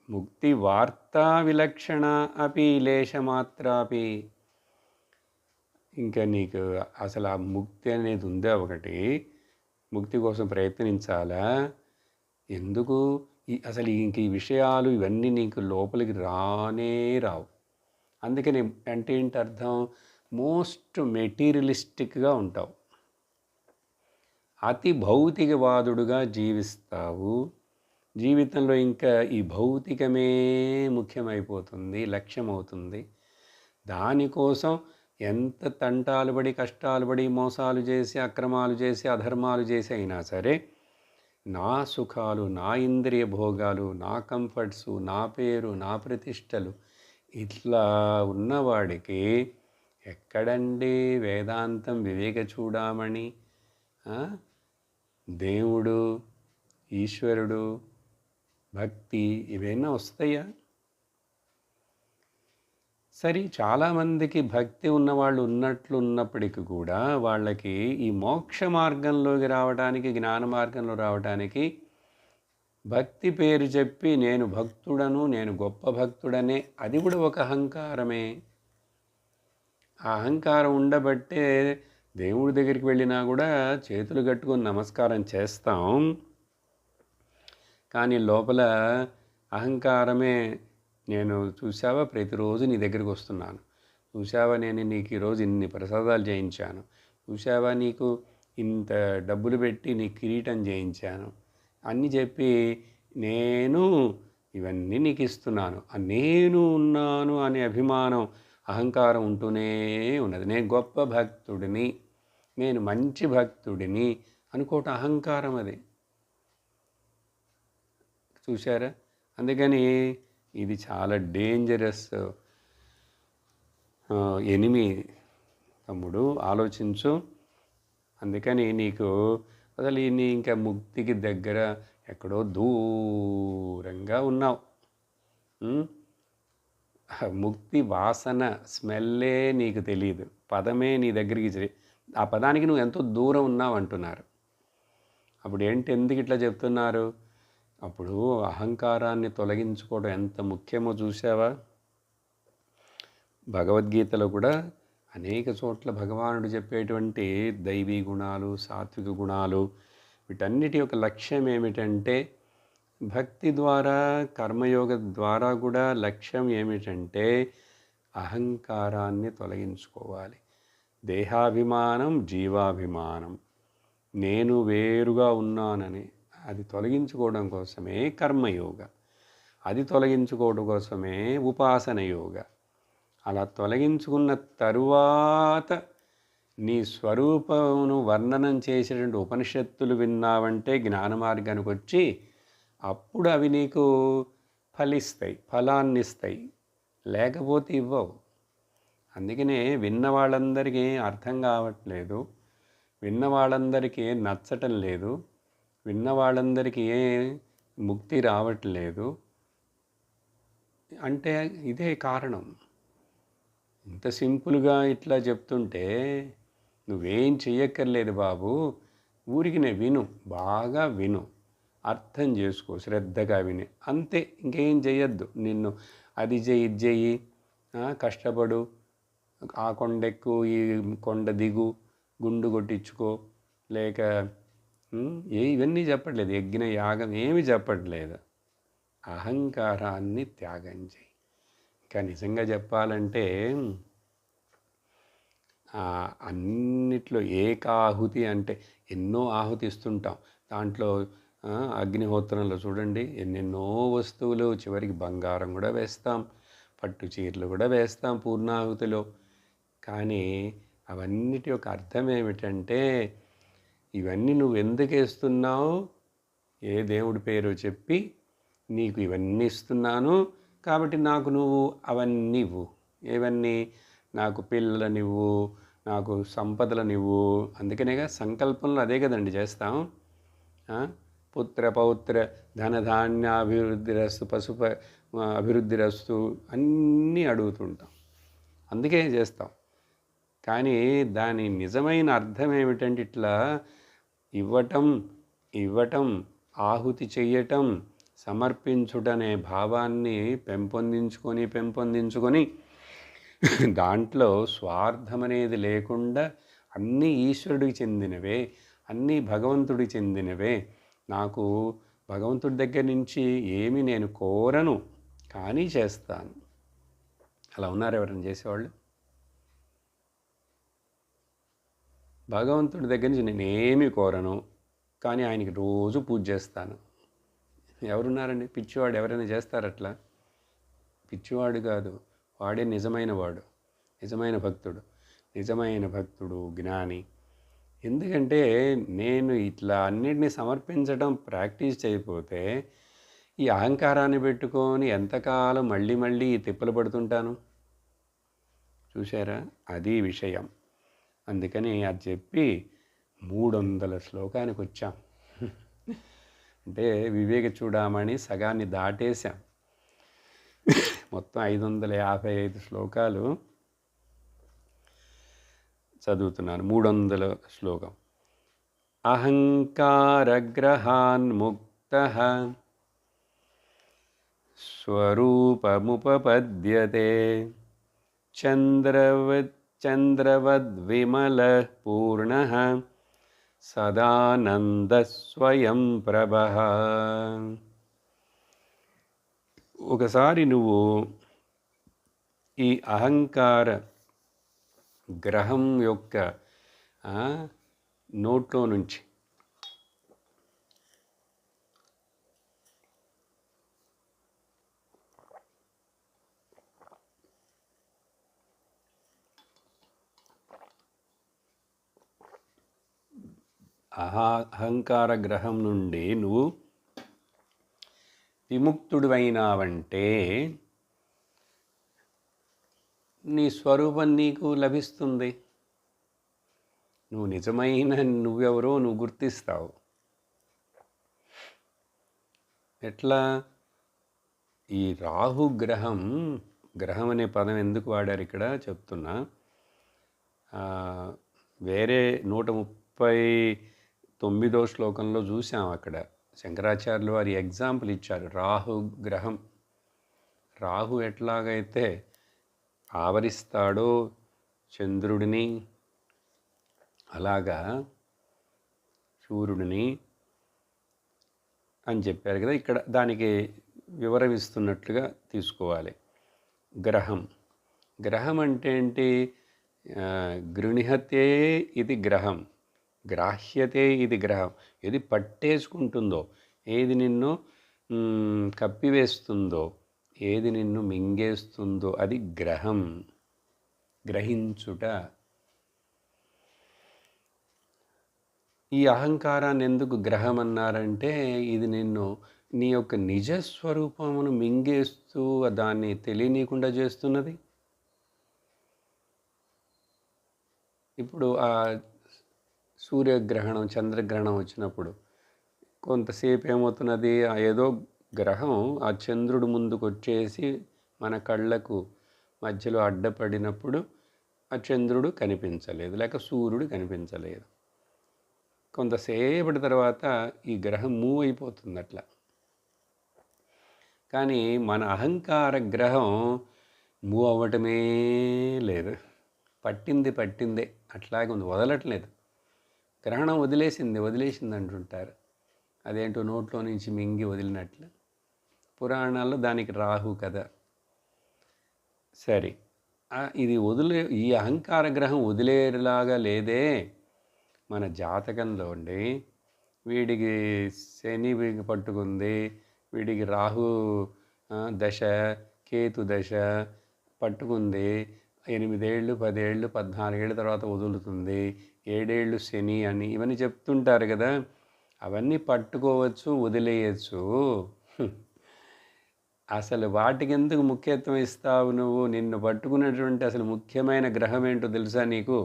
Speaker 1: ముక్తి వార్తా విలక్షణ అపి లేశమాత్రాపి. ఇంకా నీకు అసలు ఆ ముక్తి అనేది ఉందా? ఒకటి ముక్తి కోసం ప్రయత్నించాలా? ఎందుకు అసలు ఇంక ఈ విషయాలు ఇవన్నీ నీకు లోపలికి రానే రావు. అందుకని అంటే ఏంటి అర్థం? మోస్ట్ మెటీరియలిస్టిక్గా ఉంటావు, అతి భౌతికవాదుడుగా జీవిస్తావు. జీవితంలో ఇంకా ఈ భౌతికమే ముఖ్యమైపోతుంది, లక్ష్యమవుతుంది. దానికోసం ఎంత తంటాలు పడి, కష్టాలు పడి, మోసాలు చేసి, అక్రమాలు చేసి, అధర్మాలు చేసి అయినా సరే నా సుఖాలు, నా ఇంద్రియ భోగాలు, నా కంఫర్ట్సు, నా పేరు, నా ప్రతిష్టలు, ఇట్లా ఉన్నవాడికి ఎక్కడండి వేదాంతం, వివేక చూడామణి, దేవుడు, ఈశ్వరుడు, భక్తి ఇవైనా వస్తాయా? సరే, చాలామందికి భక్తి ఉన్నవాళ్ళు ఉన్నప్పటికీ కూడా వాళ్ళకి ఈ మోక్ష మార్గంలోకి రావడానికి, జ్ఞాన మార్గంలో రావడానికి భక్తి పేరు చెప్పి నేను భక్తుడను, నేను గొప్ప భక్తుడనే, అది కూడా ఒక అహంకారమే. ఆ అహంకారం ఉండబట్టే దేవుడి దగ్గరికి వెళ్ళినా కూడా చేతులు కట్టుకొని నమస్కారం చేస్తాం, కానీ లోపల అహంకారమే. నేను చూసావా, ప్రతిరోజు నీ దగ్గరికి వస్తున్నాను, చూసావా నేను నీకు ఈరోజు ఇన్ని ప్రసాదాలు చేయించాను, చూసావా నీకు ఇంత డబ్బులు పెట్టి నీ కిరీటం చేయించాను అన్నీ చెప్పి నేను ఇవన్నీ నీకు ఇస్తున్నాను, నేను ఉన్నాను అనే అభిమానం, అహంకారం ఉంటూనే ఉన్నది. నేను గొప్ప భక్తుడిని, నేను మంచి భక్తుడిని అనుకోవటం అహంకారం. అది చూశారా? అందుకని ఇది చాలా డేంజరస్ ఎనిమి తమ్ముడు, ఆలోచించు. అందుకని నీకు అసలు నీ ఇంకా ముక్తికి దగ్గర ఎక్కడో దూరంగా ఉన్నావు. ముక్తి వాసన స్మెల్లే నీకు తెలియదు, పదమే నీ దగ్గరికి, ఆ పదానికి నువ్వు ఎంతో దూరం ఉన్నావు అంటున్నారు. అప్పుడు ఏంటి, ఎందుకు ఇట్లా చెప్తున్నారు? అప్పుడు అహంకారాన్ని తొలగించుకోవడం ఎంత ముఖ్యమో చూసావా? భగవద్గీతలో కూడా అనేక చోట్ల భగవానుడు చెప్పేటువంటి దైవీ గుణాలు, సాత్విక గుణాలు, వీటన్నిటి యొక్క లక్ష్యం ఏమిటంటే, భక్తి ద్వారా, కర్మయోగ ద్వారా కూడా లక్ష్యం ఏమిటంటే అహంకారాన్ని తొలగించుకోవాలి. దేహాభిమానం, జీవాభిమానం, నేను వేరుగా ఉన్నానని అది తొలగించుకోవడం కోసమే కర్మయోగ, అది తొలగించుకోవడం కోసమే ఉపాసన యోగ. అలా తొలగించుకున్న తరువాత నీ స్వరూపమును వర్ణనం చేసేటువంటి ఉపనిషత్తులు విన్నావంటే జ్ఞాన మార్గానికి వచ్చి అప్పుడు అవి నీకు ఫలిస్తాయి, ఫలాన్నిస్తాయి, లేకపోతే ఇవ్వవు. అందుకనే విన్న వాళ్ళందరికీ అర్థం కావట్లేదు, విన్న వాళ్ళందరికీ నచ్చటం లేదు, విన్న వాళ్ళందరికీ ముక్తి రావట్లేదు అంటే ఇదే కారణం. ఇంత సింపుల్గా ఇట్లా చెప్తుంటే నువ్వేం చెయ్యక్కర్లేదు బాబు, ఊరికినే విను, బాగా విను, అర్థం చేసుకో, శ్రద్ధగా విని, అంతే, ఇంకేం చెయ్యొద్దు. నిన్ను అది చెయ్యి, ఇది చెయ్యి, కష్టపడు, ఆ కొండెక్కు, ఈ కొండ దిగు, గుండు కొట్టించుకో, లేక ఇవన్నీ చెప్పట్లేదు, యజ్ఞ యాగం ఏమి చెప్పట్లేదు. అహంకారాన్ని త్యాగం చేయి. ఇంకా నిజంగా చెప్పాలంటే అన్నిట్లో ఏకాహుతి అంటే ఎన్నో ఆహుతి ఇస్తుంటాం. దాంట్లో అగ్నిహోత్రంలో చూడండి ఎన్నెన్నో వస్తువులు, చివరికి బంగారం కూడా వేస్తాం, పట్టు చీరలు కూడా వేస్తాం పూర్ణాహుతిలో. కానీ అవన్నిటి యొక్క అర్థం ఏమిటంటే, ఇవన్నీ నువ్వు ఎందుకు వేస్తున్నావు, ఏ దేవుడి పేరు చెప్పి నీకు ఇవన్నీ ఇస్తున్నాను కాబట్టి నాకు నువ్వు అవన్నీ ఇవ్వు. ఏవన్నీ? నాకు పిల్లలనివ్వు, నాకు సంపదలనివ్వు. అందుకనేగా సంకల్పంలో అదే కదండి చేస్తాం. పుత్ర పౌత్ర ధనధాన్యాభివృద్ధి రస్తు, పశుప అభివృద్ధి రస్తు అన్నీ అడుగుతుంటాం, అందుకే చేస్తాం. కానీ దాని నిజమైన అర్థం ఏమిటంటే ఇట్లా ఇవ్వటం, ఆహుతి చెయ్యటం, సమర్పించుటనే భావాన్ని పెంపొందించుకొని దాంట్లో స్వార్థం అనేది లేకుండా అన్నీ ఈశ్వరుడికి చెందినవే, అన్నీ భగవంతుడికి చెందినవే, నాకు భగవంతుడి దగ్గర నుంచి ఏమి నేను కోరను కానీ చేస్తాను. అలా ఉన్నారు ఎవరైనా చేసేవాళ్ళు? భగవంతుడి దగ్గర నుంచి నేనేమి కోరను కానీ ఆయనకి రోజు పూజ చేస్తాను. ఎవరున్నారండి? పిచ్చివాడు ఎవరైనా చేస్తారట్లా? పిచ్చివాడు కాదు, వాడే నిజమైన వాడు, నిజమైన భక్తుడు, జ్ఞాని. ఎందుకంటే నేను ఇట్లా అన్నిటినీ సమర్పించడం ప్రాక్టీస్ చేయకపోతే ఈ అహంకారాన్ని పెట్టుకొని ఎంతకాలం మళ్ళీ మళ్ళీ తిప్పలు పడుతుంటాను. చూసారా, అది విషయం. అందుకని అది చెప్పి 300 శ్లోకానికి వచ్చాం. అంటే వివేక చూడామణి సగాన్ని దాటేశాం. మొత్తం 555 శ్లోకాలు చదువుతున్నాను. 300 శ్లోకం. అహంకారగ్రహాన్ముక్తః స్వరూపముపపద్యతే చంద్రవద్విమలః పూర్ణః సదానంద స్వయం ప్రభః. ఒకసారి నువ్వు ఈ అహంకార గ్రహం యొక్క నోట్లో నుంచి అహంకార గ్రహం నుండి నువ్వు విముక్తుడివైనావంటే నీ స్వరూపం నీకు లభిస్తుంది. నువ్వు నిజమైన నువ్వెవరో నువ్వు గుర్తిస్తావు. ఎట్లా? ఈ రాహు గ్రహం, గ్రహం అనే పదం ఎందుకు వాడారు ఇక్కడ చెప్తున్నా. వేరే 139వ శ్లోకంలో చూసాం. అక్కడ శంకరాచార్యులు వారి ఎగ్జాంపుల్ ఇచ్చారు. రాహు గ్రహం, రాహు ఎట్లాగైతే ఆవరిస్తాడో చంద్రుడిని, అలాగా సూర్యుడిని అని చెప్పారు కదా. ఇక్కడ దానికి వివరం ఇస్తున్నట్లుగా తీసుకోవాలి. గ్రహం, గ్రహం అంటే ఏంటి? గృణ్యతే ఇది గ్రహం, గ్రాహ్యతే ఇది గ్రహం. ఏది పట్టేసుకుంటుందో, ఏది నిన్ను కప్పివేస్తుందో, ఏది నిన్ను మింగేస్తుందో అది గ్రహం. గ్రహించుట. ఈ అహంకారాన్ని ఎందుకు గ్రహం అన్నారంటే, ఇది నిన్ను నీ యొక్క నిజస్వరూపమును మింగేస్తూ దాన్ని తెలియనీయకుండా చేస్తున్నది. ఇప్పుడు ఆ సూర్యగ్రహణం, చంద్రగ్రహణం వచ్చినప్పుడు కొంతసేపు ఏమవుతున్నది? ఏదో గ్రహం ఆ చంద్రుడు ముందుకు వచ్చేసి మన కళ్ళకు మధ్యలో అడ్డపడినప్పుడు ఆ చంద్రుడు కనిపించలేదు, లేక సూర్యుడు కనిపించలేదు. కొంతసేపటి తర్వాత ఈ గ్రహం మూవ్ అయిపోతుంది అట్లా. కానీ మన అహంకార గ్రహం మూవ్ అవ్వటమే లేదు. పట్టిందే అట్లాగే ఉంది, వదలట్లేదు. గ్రహణం వదిలేసింది అంటుంటారు. అదేంటో నోట్లో నుంచి మింగి వదిలినట్లు. పురాణాల్లో దానికి రాహు కదా. సరే, ఇది ఈ అహంకార గ్రహం వదిలేలాగా లేదే. మన జాతకంలో ఉండి వీడికి శని పట్టుకుంది, వీడికి రాహు దశ, కేతు దశ పట్టుకుంది. 8 ఏళ్ళు, 10 ఏళ్ళు, 14 ఏళ్ళ తర్వాత వదులుతుంది. 7 ఏళ్ళు శని అని ఇవన్నీ చెప్తుంటారు కదా. అవన్నీ పట్టుకోవచ్చు, వదిలేయచ్చు. అసలు వాటికి ఎందుకు ముఖ్యత్వం ఇస్తావు నువ్వు? నిన్ను పట్టుకున్నటువంటి అసలు ముఖ్యమైన గ్రహం ఏంటో తెలుసా నీకు?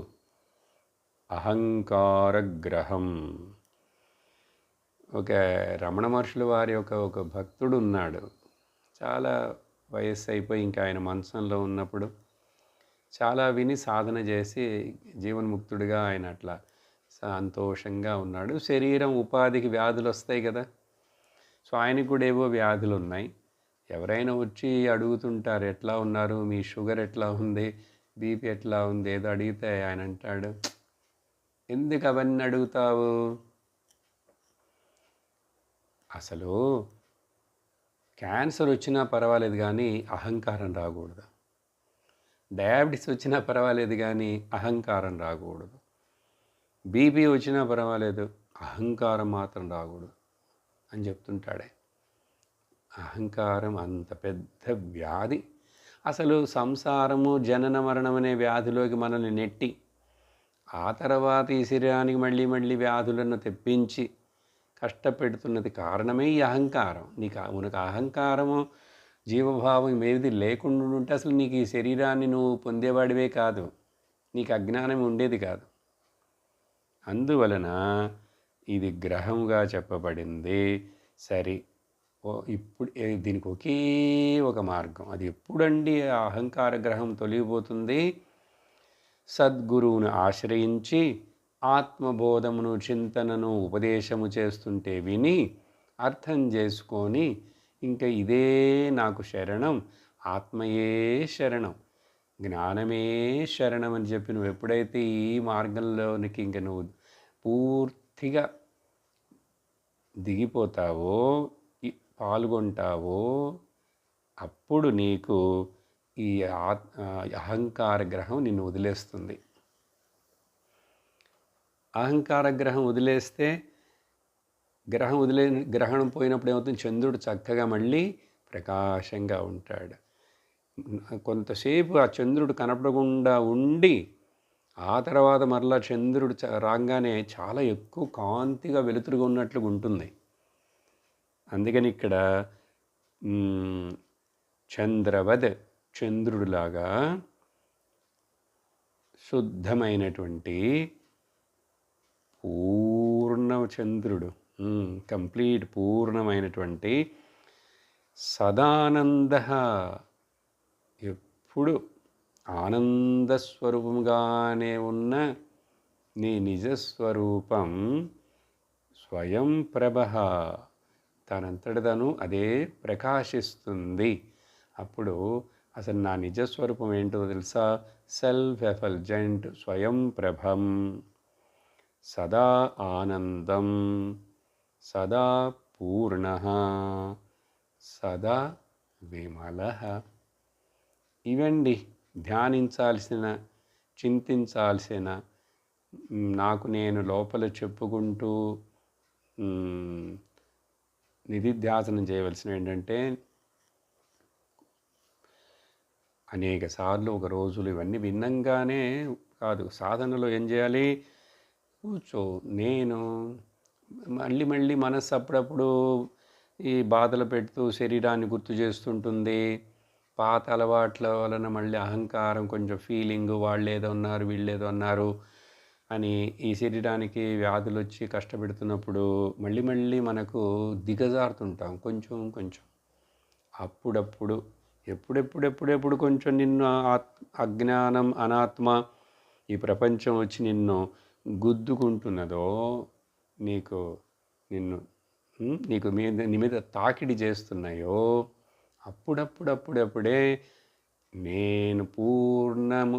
Speaker 1: అహంకార గ్రహం. ఒక రమణ మహర్షుల వారి ఒక భక్తుడు ఉన్నాడు. చాలా వయస్సు అయిపోయి ఇంకా ఆయన మంచంలో ఉన్నప్పుడు చాలా విని సాధన చేసి జీవన్ముక్తుడిగా ఆయన అట్లా సంతోషంగా ఉన్నాడు. శరీరం ఉపాధికి వ్యాధులు వస్తాయి కదా. సో ఆయనకు కూడా ఏవో వ్యాధులు ఉన్నాయి. ఎవరైనా వచ్చి అడుగుతుంటారు, ఎట్లా ఉన్నారు, మీ షుగర్ ఎట్లా ఉంది, బీపీ ఎట్లా ఉంది, ఏదో అడిగితే ఆయన అంటాడు, ఎందుకు అవన్నీ అడుగుతావు? అసలు క్యాన్సర్ వచ్చినా పర్వాలేదు కానీ అహంకారం రాకూడదు. డయాబెటీస్ వచ్చినా పర్వాలేదు కానీ అహంకారం రాకూడదు. బీపీ వచ్చినా పర్వాలేదు, అహంకారం మాత్రం రాకూడదు అని చెప్తుంటాడే. అహంకారం అంత పెద్ద వ్యాధి. అసలు సంసారము, జనన మరణం అనే వ్యాధిలోకి మనల్ని నెట్టి, ఆ తర్వాత ఈ శరీరానికి మళ్ళీ వ్యాధులను తెప్పించి కష్టపెడుతున్నది కారణమే ఈ అహంకారం. ఉనకు అహంకారము జీవభావం ఏది లేకుండా ఉంటే అసలు నీకు ఈ శరీరాన్ని నువ్వు పొందేవాడివే కాదు, నీకు అజ్ఞానం ఉండేది కాదు. అందువలన ఇది గ్రహముగా చెప్పబడింది. సరే, ఇప్పుడు దీనికి ఒకే ఒక మార్గం. అది ఎప్పుడండి ఆ అహంకార గ్రహం తొలగిపోతుంది? సద్గురువును ఆశ్రయించి ఆత్మబోధమును, చింతనను, ఉపదేశము చేస్తుంటే విని అర్థం చేసుకొని ఇంకా ఇదే నాకు శరణం, ఆత్మయే శరణం, జ్ఞానమే శరణం అని చెప్పి నువ్వు ఎప్పుడైతే ఈ మార్గంలోనికి ఇంక నువ్వు పూర్తిగా దిగిపోతావో, పాల్గొంటావో, అప్పుడు నీకు ఈ అహంకార గ్రహం నిన్ను వదిలేస్తుంది. అహంకార గ్రహం వదిలేస్తే గ్రహణం పోయినప్పుడు ఏమవుతుంది? చంద్రుడు చక్కగా మళ్ళీ ప్రకాశంగా ఉంటాడు. కొంతసేపు ఆ చంద్రుడు కనపడకుండా ఉండి ఆ తర్వాత మరలా చంద్రుడు రాగానే చాలా ఎక్కువ కాంతిగా వెలుతురుగా ఉన్నట్లుగా ఉంటుంది. అందుకని ఇక్కడ చంద్రవద్, చంద్రుడిలాగా శుద్ధమైనటువంటి పూర్ణ చంద్రుడు, కంప్లీట్ పూర్ణమైనటువంటి సదానంద, ఎప్పుడు ఆనందస్వరూపంగానే ఉన్న నీ నిజస్వరూపం స్వయం ప్రభ, తనంతటిదను అదే ప్రకాశిస్తుంది. అప్పుడు అసలు నా నిజస్వరూపం ఏంటో తెలుసా? సెల్ఫ్ ఎఫల్జెంట్, స్వయం ప్రభం, సదా ఆనందం, సదా పూర్ణ, సదా విమల. ఇవండి ధ్యానించాల్సిన, చింతించాల్సిన, నాకు నేను లోపల చెప్పుకుంటూ నిధిధ్యాసనం చేయవలసిన ఏంటంటే, అనేక సార్లు ఒక రోజులు ఇవన్నీ విన్నంగానే కాదు, సాధనలో ఏం చేయాలి? కూర్చో. నేను మళ్ళీ మనస్సు అప్పుడప్పుడు ఈ బాధలు పెడుతూ శరీరాన్ని గుర్తు చేస్తుంటుంది. పాత అలవాట్ల వలన మళ్ళీ అహంకారం, కొంచెం ఫీలింగ్, వాళ్ళు ఏదో అన్నారు వీళ్ళు ఏదో అన్నారు అని ఈ శరీరానికి వ్యాధులు వచ్చి కష్టపెడుతున్నప్పుడు మళ్ళీ మనకు దిగజారుతుంటాం కొంచెం. అప్పుడప్పుడు ఎప్పుడెప్పుడు కొంచెం నిన్ను అజ్ఞానం, అనాత్మ, ఈ ప్రపంచం వచ్చి నిన్ను గుద్దుకుంటున్నదో, నీకు నీ మీద తాకిడి చేస్తున్నాయో, అప్పుడప్పుడే నేను పూర్ణము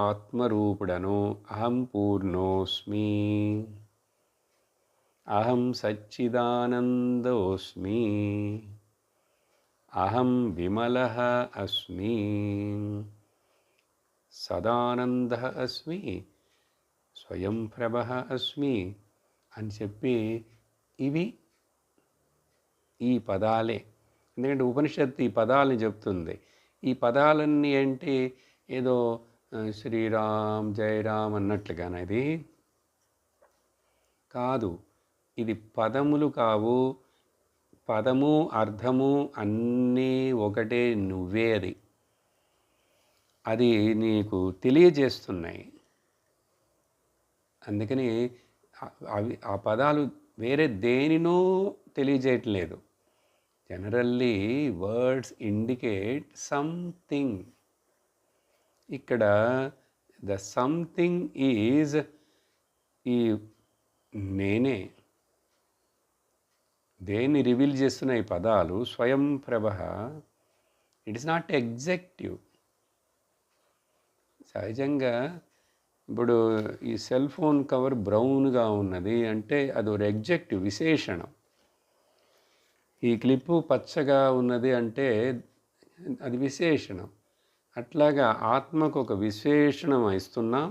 Speaker 1: ఆత్మరూపుడను, అహం పూర్ణోస్మి, అహం సచ్చిదానందోస్మి, అహం విమలః అస్మి, సదానంద అస్మి, స్వయం ప్రభః అస్మి అని చెప్పి ఈ పదాలే. ఎందుకంటే ఉపనిషత్తు ఈ పదాలని చెప్తుంది. ఈ పదాలన్నీ ఏంటి? ఏదో శ్రీరామ్ జయరామ్ అన్నట్లుగానే ఇది కాదు. ఇది పదములు కావు. పదము, అర్థము అన్నీ ఒకటే, నువ్వే. అది నీకు తెలియజేస్తున్నాయి. అందుకని ఆ పదాలు వేరే దేనినో తెలియజేయట్లేదు. Generally words indicate something. ఇక్కడ ద సంథింగ్ ఈజ్ ఈ నేనే. దేన్ని రివీల్ చేస్తున్న ఈ పదాలు స్వయం ప్రభ. It is not executive. సహజంగా ఇప్పుడు ఈ సెల్ ఫోన్ కవర్ బ్రౌన్గా ఉన్నది అంటే అది ఒక ఎగ్జెక్టివ్, విశేషణం. ఈ క్లిప్పు పచ్చగా ఉన్నది అంటే అది విశేషణం. అట్లాగా ఆత్మకు ఒక విశేషణం ఇస్తున్నాం.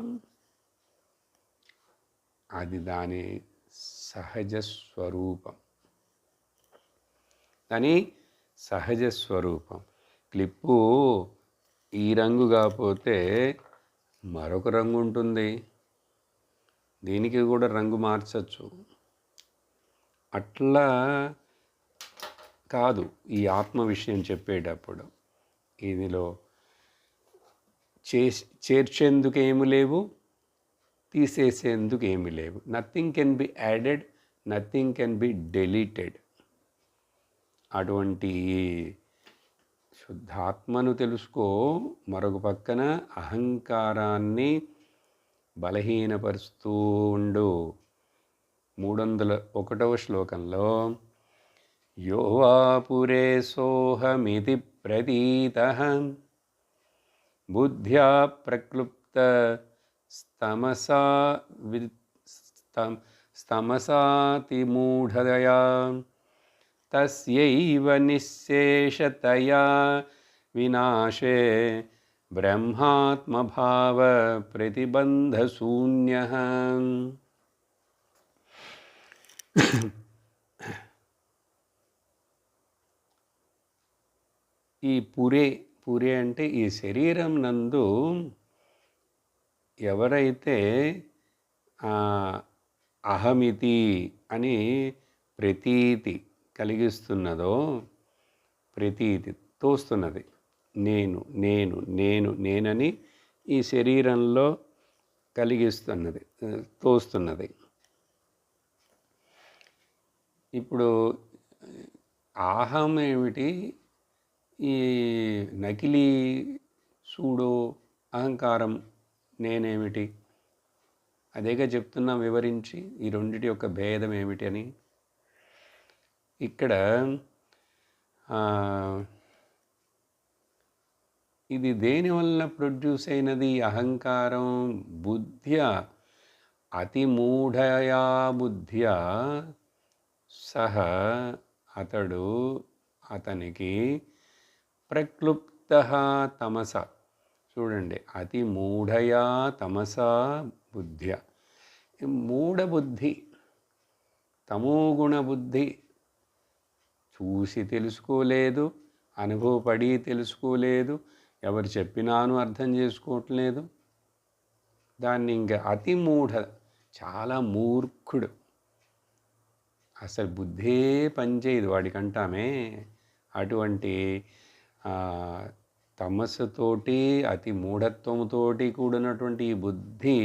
Speaker 1: అది దాని సహజ స్వరూపం. దాని సహజ స్వరూపం. క్లిప్పు ఈ రంగు కాకపోతే మరొక రంగు ఉంటుంది. దీనికి కూడా రంగు మార్చచ్చు. అట్లా కాదు ఈ ఆత్మ విషయం చెప్పేటప్పుడు. ఇదిలో చేర్చేందుకు ఏమి లేవు, తీసేసేందుకు ఏమి లేవు. Nothing can be added, nothing can be deleted. అటువంటి శుద్ధాత్మను తెలుసుకో. మరొక పక్కన అహంకారాన్ని బలహీనపరుస్తూ ఉండు. 301వ శ్లోకంలో యోవా పురే సోహమితి ప్రతీతః బుద్ధ్యా ప్రక్లుప్త స్తమసాతిమూఢదయా తస్యైవ నిశ్శేషతయా వినాశే బ్రహ్మాత్మభావ ప్రతిబంధశూన్యః. ఈ పురే అంటే ఈ శరీరం నందు ఎవరైతే అహమితి అని ప్రతీతి కలిగిస్తున్నదో, ప్రతీతి తోస్తున్నది, నేను నేను నేను నేనని ఈ శరీరంలో కలిగిస్తున్నది, తోస్తున్నది. ఇప్పుడు అహం ఏమిటి, ఈ నకిలీ సూడో అహంకారం నేనేమిటి, అదేగా చెప్తున్నాం వివరించి ఈ రెండిటి యొక్క భేదం ఏమిటి అని. ఇక్కడ ఇది దేనివల్ల ప్రొడ్యూస్ అయినది అహంకారం? బుద్ధ్యా అతిమూఢయా బుద్ధ్యా సహ అతనికి ప్రక్లుప్త తమస. చూడండి, అతి మూఢయా తమసా బుద్ధ్య, మూఢబుద్ధి, తమోగుణ బుద్ధి, చూసి తెలుసుకోలేదు, అనుభవపడి తెలుసుకోలేదు, ఎవరు చెప్పినాను అర్థం చేసుకోవట్లేదు. దాన్ని ఇంకా అతి మూఢ, చాలా మూర్ఖుడు, అసలు బుద్ధే పనిచేయదు వాడికంటామే. అటువంటి తమస్సుతోటి అతి మూఢత్వంతోటి కూడినటువంటి ఈ బుద్ధి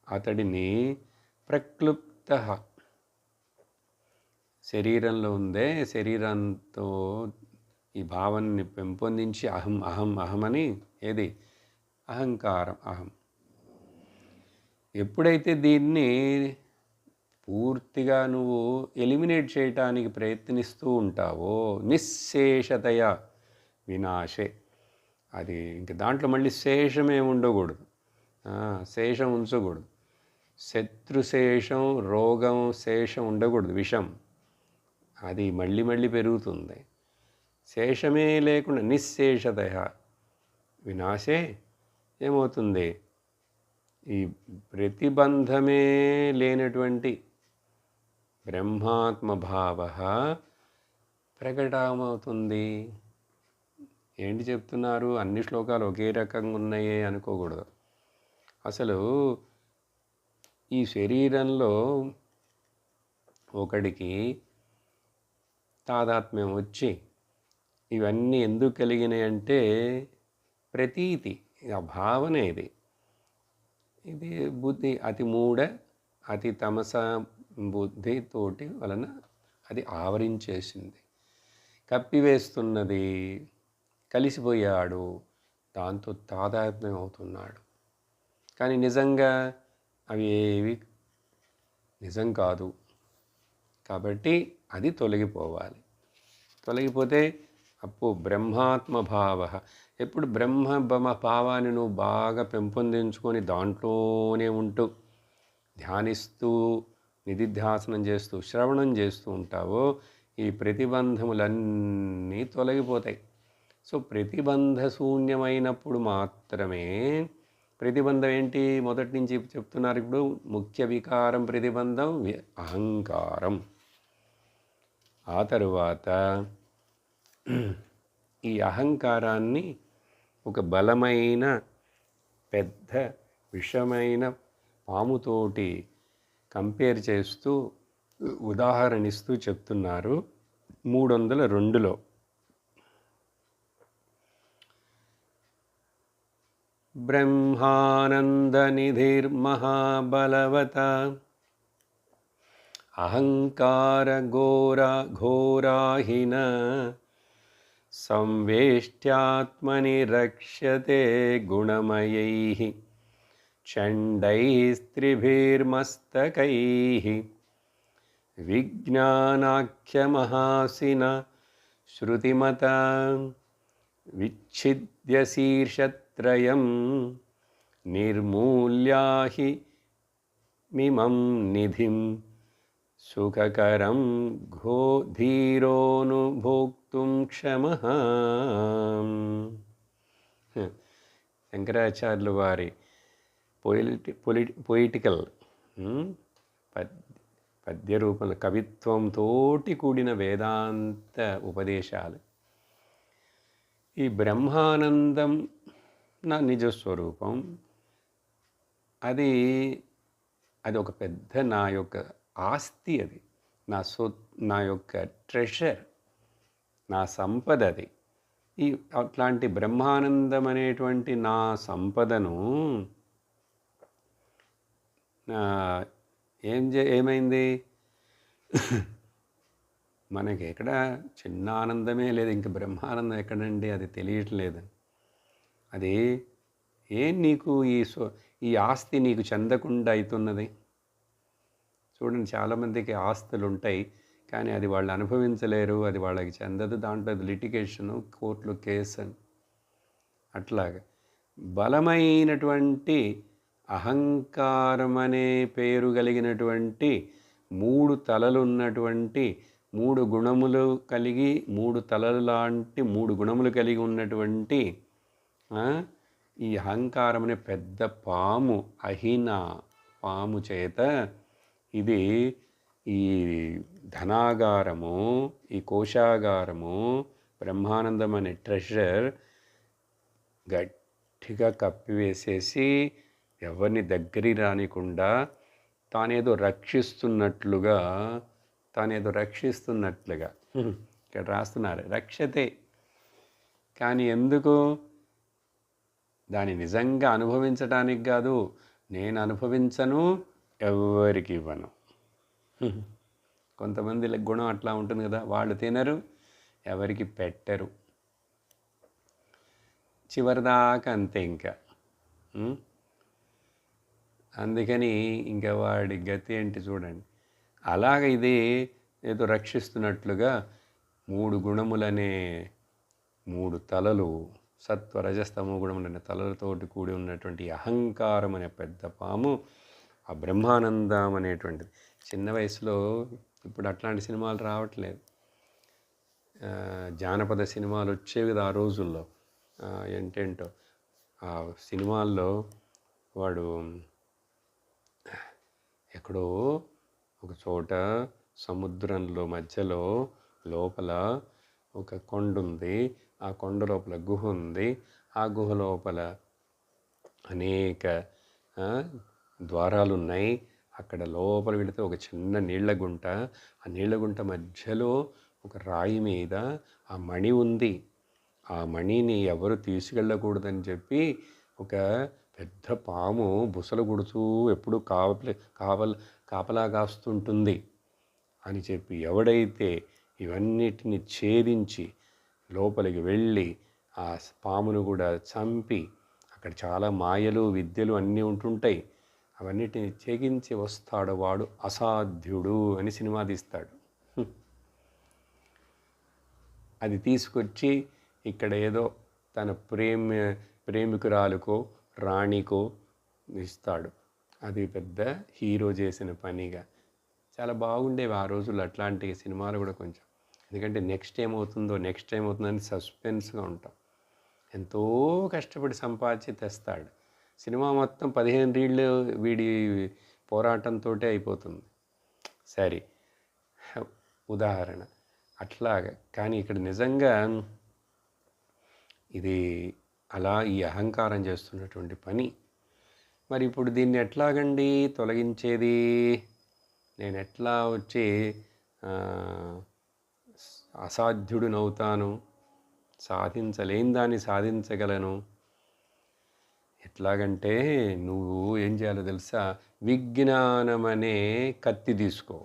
Speaker 1: అతడిని ప్రక్లుప్త, శరీరంలో ఉందే శరీరంతో ఈ భావాన్ని పెంపొందించి అహం అహం అహమని, ఏది అహంకారం, అహం. ఎప్పుడైతే దీన్ని పూర్తిగా నువ్వు ఎలిమినేట్ చేయటానికి ప్రయత్నిస్తూ ఉంటావో, నిశ్శేషతయ వినాశే, అది ఇంక దాంట్లో మళ్ళీ శేషమే ఉండకూడదు, శేషం ఉంచకూడదు, శత్రుశేషం, రోగం శేషం ఉండకూడదు, విషం అది మళ్ళీ మళ్ళీ పెరుగుతుంది. శేషమే లేకుండా నిశ్శేషతయ వినాశే ఏమవుతుంది, ఈ ప్రతిబంధమే లేనటువంటి బ్రహ్మాత్మభావ ప్రకటమవుతుంది. ఏంటి చెప్తున్నారు, అన్ని శ్లోకాలు ఒకే రకంగా ఉన్నాయే అనుకోకూడదు. అసలు ఈ శరీరంలో ఒకడికి తాదాత్మ్యం వచ్చి ఇవన్నీ ఎందుకు కలిగినాయి అంటే ప్రతీతి, ఆ భావన ఇది. ఇది బుద్ధి అతి మూఢ అతి తమస బుద్ధితోటి వలన అది ఆవరించేసింది, కప్పివేస్తున్నది, కలిసిపోయాడు, దాంతో తాదాత్మ్యం అవుతున్నాడు. కానీ నిజంగా అవి ఏవి నిజం కాదు. కాబట్టి అది తొలగిపోవాలి. తొలగిపోతే అప్పుడు బ్రహ్మాత్మభావ, ఎప్పుడు బ్రహ్మ భావాన్ని నువ్వు బాగా పెంపొందించుకొని దాంట్లోనే ఉంటూ ధ్యానిస్తూ నిధిధ్యాసనం చేస్తూ శ్రవణం చేస్తూ ఉంటావో ఈ ప్రతిబంధములన్నీ తొలగిపోతాయి. సో ప్రతిబంధ శూన్యమైనప్పుడు మాత్రమే, ప్రతిబంధం ఏంటి మొదటి నుంచి చెప్తున్నారు ఇప్పుడు, ముఖ్య వికారం ప్రతిబంధం అహంకారం. ఆ తరువాత ఈ అహంకారాన్ని ఒక బలమైన పెద్ద విషమైన పాముతోటి కంపేర్ చేస్తూ ఉదాహరణ ఇస్తూ చెప్తున్నారు 302లో. బ్రహ్మానందనిధిర్మహాబలవత అహంకార ఘోరాహిన సంవేష్ట్యాత్మని రక్ష్యతే గుణమయైః చండైస్త్రిభిర్మస్తకైః విజ్ఞానాఖ్యమహాసిన శృతిమత విచ్ఛిద్య శీర్షత్రయం నిర్మూల్యాహి మిమం నిధిం సుఖకరం ధీరోనుభోక్తుం క్షమః. శంకరాచార్యులు వారి పొయిటికల్ పద్య రూపంలో కవిత్వంతోటి కూడిన వేదాంత ఉపదేశాలు. ఈ బ్రహ్మానందం నా నిజస్వరూపం, అది ఒక పెద్ద నా యొక్క ఆస్తి, అది నా యొక్క ట్రెషర్, నా సంపద. అది అట్లాంటి బ్రహ్మానందం అనేటువంటి నా సంపదను ఏమైంది? మనకి ఎక్కడ చిన్న ఆనందమే లేదు, ఇంక బ్రహ్మానందం ఎక్కడండి? అది తెలియట్లేదు. అది నీకు ఈ ఆస్తి నీకు చెందకుండా అవుతున్నది. చూడండి, చాలామందికి ఆస్తులు ఉంటాయి, కానీ అది వాళ్ళు అనుభవించలేరు, అది వాళ్ళకి చెందదు. దాంట్లో లిటిగేషను, కోర్టులు, కేసు అని. అట్లాగా బలమైనటువంటి అహంకారం అనే పేరు కలిగినటువంటి 3 తలలున్నటువంటి 3 గుణములు కలిగి 3 తలలు లాంటి 3 గుణములు కలిగి ఉన్నటువంటి ఈ అహంకారం అనే పెద్ద పాము, అహిన పాము చేత ఇది ఈ ధనాగారము, ఈ కోశాగారము, బ్రహ్మానందం అనే ట్రెషర్ గట్టిగా కప్పివేసేసి ఎవరిని దగ్గరికి రానికుండా తానేదో రక్షిస్తున్నట్లుగా ఇక్కడ రాస్తున్నారు, రక్షతే. కానీ ఎందుకు? దాన్ని నిజంగా అనుభవించడానికి కాదు. నేను అనుభవించను, ఎవరికి ఇవ్వను. కొంతమంది గుణం అట్లా ఉంటుంది కదా, వాళ్ళు తినరు, ఎవరికి పెట్టరు, చివరిదాకా అంతే. ఇంకా అందుకని ఇంకా వాడి గతి ఏంటి చూడండి. అలాగ ఇది ఏదో రక్షిస్తున్నట్లుగా 3 గుణములనే 3 తలలు, సత్వ రజస్తమో గుణములనే తలలతోటి కూడి ఉన్నటువంటి అహంకారం అనే పెద్ద పాము, ఆ బ్రహ్మానందం అనేటువంటిది. చిన్న వయసులో ఇప్పుడు అట్లాంటి సినిమాలు రావట్లేదు. జానపద సినిమాలు వచ్చేవి ఆ రోజుల్లో. ఏంటేంటో ఆ సినిమాల్లో వాడు ఎక్కడో ఒక చోట సముద్రంలో మధ్యలో లోపల ఒక కొండ ఉంది, ఆ కొండ లోపల గుహ ఉంది, ఆ గుహ లోపల అనేక ద్వారాలు ఉన్నాయి. అక్కడ లోపల వెళితే ఒక చిన్న నీళ్ల గుంట, ఆ నీళ్ల గుంట మధ్యలో ఒక రాయి మీద ఆ మణి ఉంది. ఆ మణిని ఎవరు తీసుకెళ్ళకూడదని చెప్పి ఒక పెద్ద పాము బుసలు కొడుతూ ఎప్పుడు కాపలా కాస్తుంటుంది అని చెప్పి, ఎవడైతే ఇవన్నిటిని ఛేదించి లోపలికి వెళ్ళి ఆ పామును కూడా చంపి, అక్కడ చాలా మాయలు విద్యలు అన్నీ ఉంటుంటాయి, అవన్నిటిని ఛేదించి వస్తాడు వాడు అసాధ్యుడు అని సినిమా తీస్తాడు. అది తీసుకొచ్చి ఇక్కడ ఏదో తన ప్రేమికురాలుకో రాణికో ఇస్తాడు. అది పెద్ద హీరో చేసిన పనిగా. చాలా బాగుండేవి ఆ రోజుల్లో అట్లాంటి సినిమాలు కూడా కొంచెం. ఎందుకంటే నెక్స్ట్ ఏమవుతుందని సస్పెన్స్గా ఉంటాం. ఎంతో కష్టపడి సంపాదించి తెస్తాడు. సినిమా మొత్తం 15 రీళ్ళు వీడి పోరాటంతో అయిపోతుంది. సరే, ఉదాహరణ అట్లాగా. కానీ ఇక్కడ నిజంగా ఇది అలా ఈ అహంకారం చేస్తున్నటువంటి పని. మరి ఇప్పుడు దీన్ని ఎట్లాగండి తొలగించేది? నేను ఎట్లా వచ్చి అసాధ్యుడినవుతాను, సాధించలేని దాన్ని సాధించగలను. ఎట్లాగంటే నువ్వు ఏం చేయాలో తెలుసా? విజ్ఞానం అనే కత్తి తీసుకో.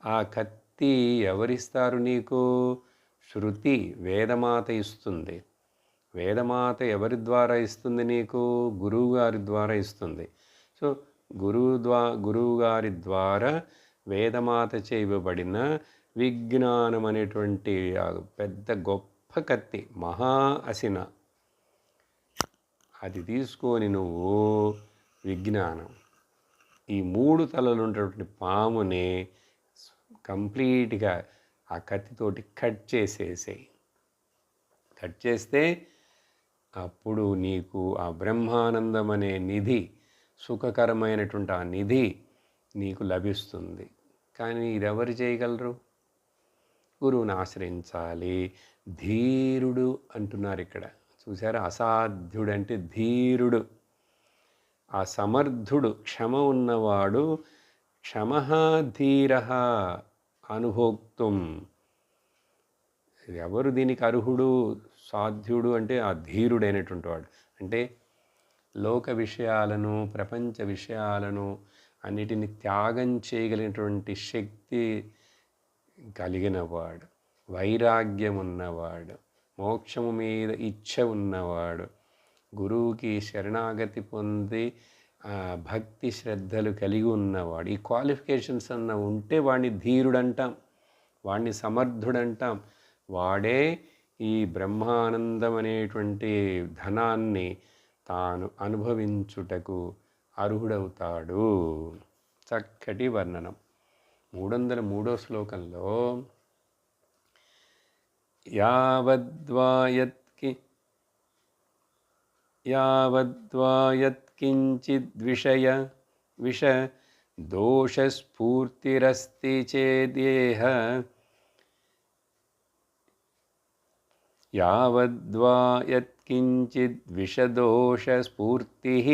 Speaker 1: ఆ కత్తి ఎవరిస్తారు నీకు? శృతి, వేదమాత ఇస్తుంది. వేదమాత ఎవరి ద్వారా ఇస్తుంది నీకు? గురువుగారి ద్వారా ఇస్తుంది. సో గురువుగారి ద్వారా వేదమాత చేయబడిన విజ్ఞానం అనేటువంటి పెద్ద గొప్ప కత్తి, మహా అసిన, అది తీసుకొని నువ్వు విజ్ఞానం, ఈ 3 తలలు ఉన్నటువంటి పాముని కంప్లీట్గా ఆ కత్తితోటి కట్ చేసేసేయి. కట్ చేస్తే అప్పుడు నీకు ఆ బ్రహ్మానందం అనే నిధి, సుఖకరమైనటువంటి ఆ నిధి నీకు లభిస్తుంది. కానీ ఇది ఎవరు చేయగలరు? గురువుని ఆశ్రయించాలి. ధీరుడు అంటున్నారు ఇక్కడ, చూసారా? అసాధ్యుడు అంటే ధీరుడు, ఆ సమర్థుడు, క్షమ ఉన్నవాడు. క్షమః ధీరః అనుభోక్తుం. ఎవరు దీనికి అర్హుడు, సాధ్యుడు అంటే ఆ ధీరుడైనటువంటి వాడు. అంటే లోక విషయాలను, ప్రపంచ విషయాలను అన్నిటిని త్యాగం చేయగలిగినటువంటి శక్తి కలిగినవాడు, వైరాగ్యం ఉన్నవాడు, మోక్షము మీద ఇచ్ఛ ఉన్నవాడు, గురువుకి శరణాగతి పొంది భక్తి శ్రద్ధలు కలిగి ఉన్నవాడు. ఈ క్వాలిఫికేషన్స్ అన్న ఉంటే వాడిని ధీరుడంటాం, వాడిని సమర్థుడంటాం. వాడే ఈ బ్రహ్మానందం అనేటువంటి ధనాన్ని తాను అనుభవించుటకు అర్హుడవుతాడు. చక్కటి వర్ణనం 303వ శ్లోకంలో యావద్వాయత్కించిద్విషయ విష దోషస్ఫూర్తిరస్తి చేదేహ యావద్వాయత్కించిద్విషదోషస్ఫూర్తిః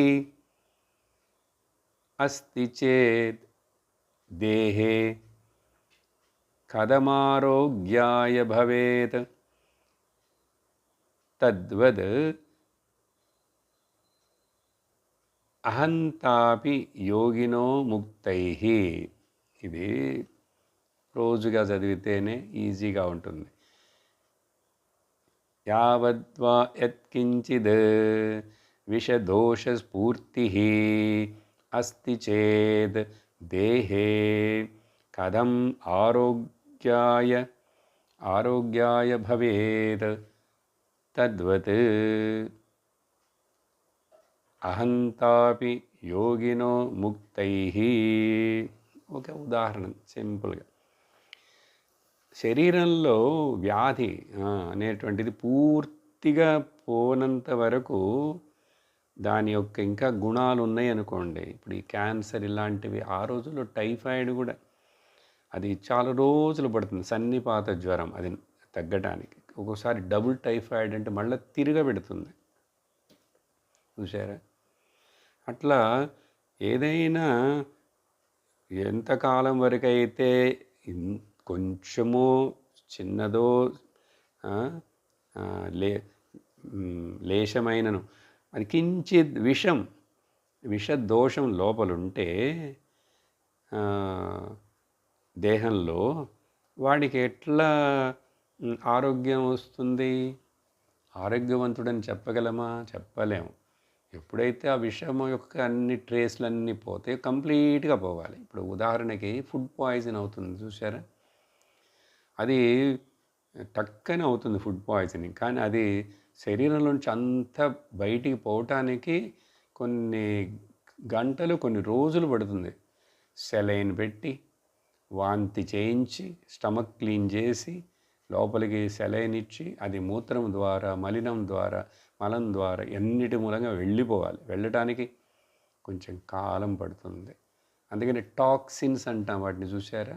Speaker 1: అస్తి చేద్ దేహే కథమారోగ్యాయ భవేత్ తద్వద్ అహంతాపి యోగినో ముక్తైః. ఇది రోజుగా చదివితేనే ఈజీగా ఉంటుంది. యావద్వా యత్కించిద్ విషదోషస్ఫూర్తిః అస్తి చేద్ దేహే కథం ఆరోగ్యాయ భవేత్ తద్వత్ అహంతాపి యోగినో ముక్తైః. ఒక ఉదాహరణ సింపుల్గా, శరీరంలో వ్యాధి అనేటువంటిది పూర్తిగా పోనంత వరకు దాని యొక్క ఇంకా గుణాలు ఉన్నాయి అనుకోండి. ఇప్పుడు ఈ క్యాన్సర్ ఇలాంటివి, ఆ రోజుల్లో టైఫాయిడ్ కూడా అది చాలా రోజులు పడుతుంది, సన్నిపాత జ్వరం అది తగ్గడానికి. ఒక్కోసారి డబుల్ టైఫాయిడ్ అంటే మళ్ళీ తిరగబెడుతుంది, చూసారా? అట్లా ఏదైనా ఎంతకాలం వరకు అయితే కొంచెమో చిన్నదో లేశమైనను అది కించిత్ విషదోషం లోపలుంటే దేహంలో వాడికి ఎట్లా ఆరోగ్యం వస్తుంది? ఆరోగ్యవంతుడని చెప్పగలమా? చెప్పలేము. ఎప్పుడైతే ఆ విషయం యొక్క అన్ని ట్రేస్లన్నీ పోతే కంప్లీట్గా పోవాలి. ఇప్పుడు ఉదాహరణకి ఫుడ్ పాయిజన్ అవుతుంది, చూసారా? అది టక్కనే అవుతుంది ఫుడ్ పాయిజనింగ్, కానీ అది శరీరంలోంచి అంతా బయటికి పోవటానికి కొన్ని గంటలు, కొన్ని రోజులు పడుతుంది. సెలైన్ పెట్టి, వాంతి చేయించి, స్టమక్ క్లీన్ చేసి, లోపలికి సెలైన్ ఇచ్చి, అది మూత్రం ద్వారా, మలం ద్వారా ఎన్నిటి మూలంగా వెళ్ళిపోవాలి. వెళ్ళటానికి కొంచెం కాలం పడుతుంది. అందుకని టాక్సిన్స్ అంటాం వాటిని, చూసారా?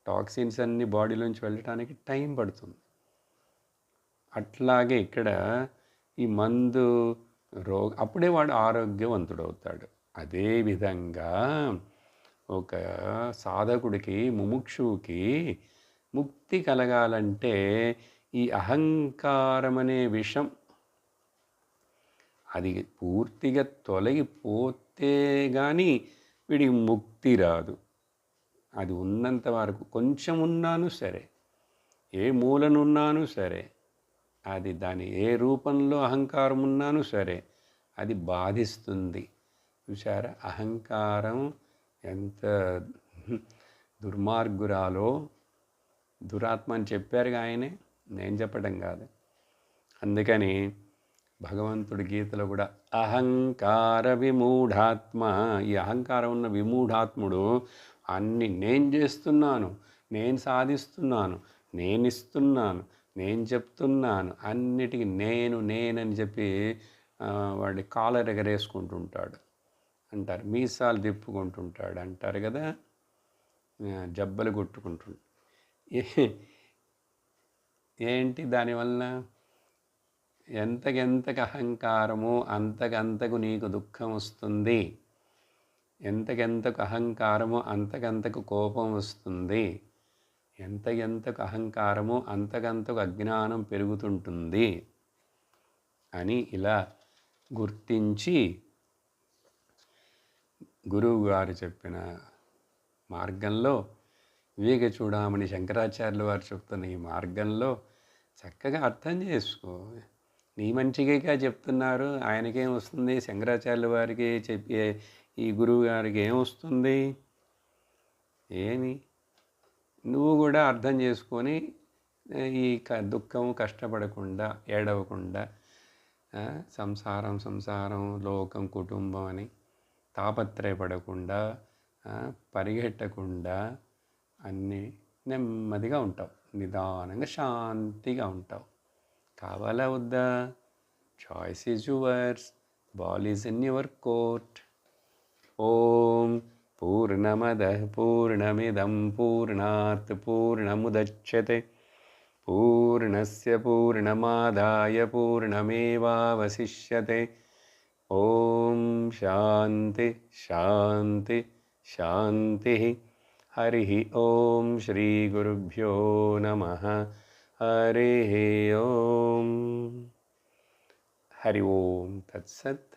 Speaker 1: టాక్సిన్స్ అన్ని బాడీలోంచి వెళ్ళటానికి టైం పడుతుంది. అట్లాగే ఇక్కడ ఈ మందు అప్పుడే వాడు ఆరోగ్యవంతుడవుతాడు. అదేవిధంగా ఒక సాధకుడికి, ముముక్షువుకి ముక్తి కలగాలంటే ఈ అహంకారం అనే విషం అది పూర్తిగా తొలగిపోతే కానీ వీడికి ముక్తి రాదు. అది ఉన్నంత వరకు కొంచెం ఉన్నాను సరే, ఏ మూలనున్నాను సరే, అది దాని ఏ రూపంలో అహంకారం ఉన్నాను సరే, అది బాధిస్తుంది. చూసారా అహంకారం ఎంత దుర్మార్గురాలో. దురాత్మ అని చెప్పారుగా ఆయనే, నేను చెప్పడం కాదు. అందుకని భగవంతుడి గీతలో కూడా అహంకార విమూఢాత్మ, ఈ అహంకారం ఉన్న విమూఢాత్ముడు అన్ని నేను చేస్తున్నాను, నేను సాధిస్తున్నాను, నేను ఇస్తున్నాను, నేను చెప్తున్నాను, అన్నిటికీ నేనని చెప్పి వాడి కాలర్ ఎగరేసుకుంటుంటాడు అంటారు, మీసాలు తిప్పుకుంటుంటాడు అంటారు కదా, జబ్బలు కొట్టుకుంటుంటాడు. ఏంటి దానివల్ల? ఎంతకెంతకు అహంకారము అంతకంతకు నీకు దుఃఖం వస్తుంది. ఎంతకెంతకు అహంకారము అంతకంతకు కోపం వస్తుంది. ఎంతకు అహంకారము అంతకంతకు అజ్ఞానం పెరుగుతుంటుంది అని ఇలా గుర్తించి గురువు గారు చెప్పిన మార్గంలో, వివేక చూడమని శంకరాచార్యుల వారు చెప్తున్న ఈ మార్గంలో చక్కగా అర్థం చేసుకో. నీ మంచిగా చెప్తున్నారు, ఆయనకేం వస్తుంది? శంకరాచార్యుల వారికి చెప్పే ఈ గురువు గారికి ఏమొస్తుంది? ఏమి? నువ్వు కూడా అర్థం చేసుకొని ఈ దుఃఖం కష్టపడకుండా, ఏడవకుండా, సంసారం లోకం కుటుంబం అని తాపత్రయపడకుండా, పరిగెట్టకుండా అన్నీ నెమ్మదిగా ఉంటావు, నిదానంగా శాంతిగా ఉంటావు. కావాలా వద్దా? Choice is yours, ball is in your court. ఓం పూర్ణమదః పూర్ణమిదం పూర్ణాత్ పూర్ణముదచ్యతే పూర్ణస్య పూర్ణమాదాయ పూర్ణమేవావశిష్యతే. ఓం శాంతి శాంతి శాంతి. హరి ఓం శ్రీ గురుభ్యో నమః. హరి ఓం. హరి ఓం తత్సత్.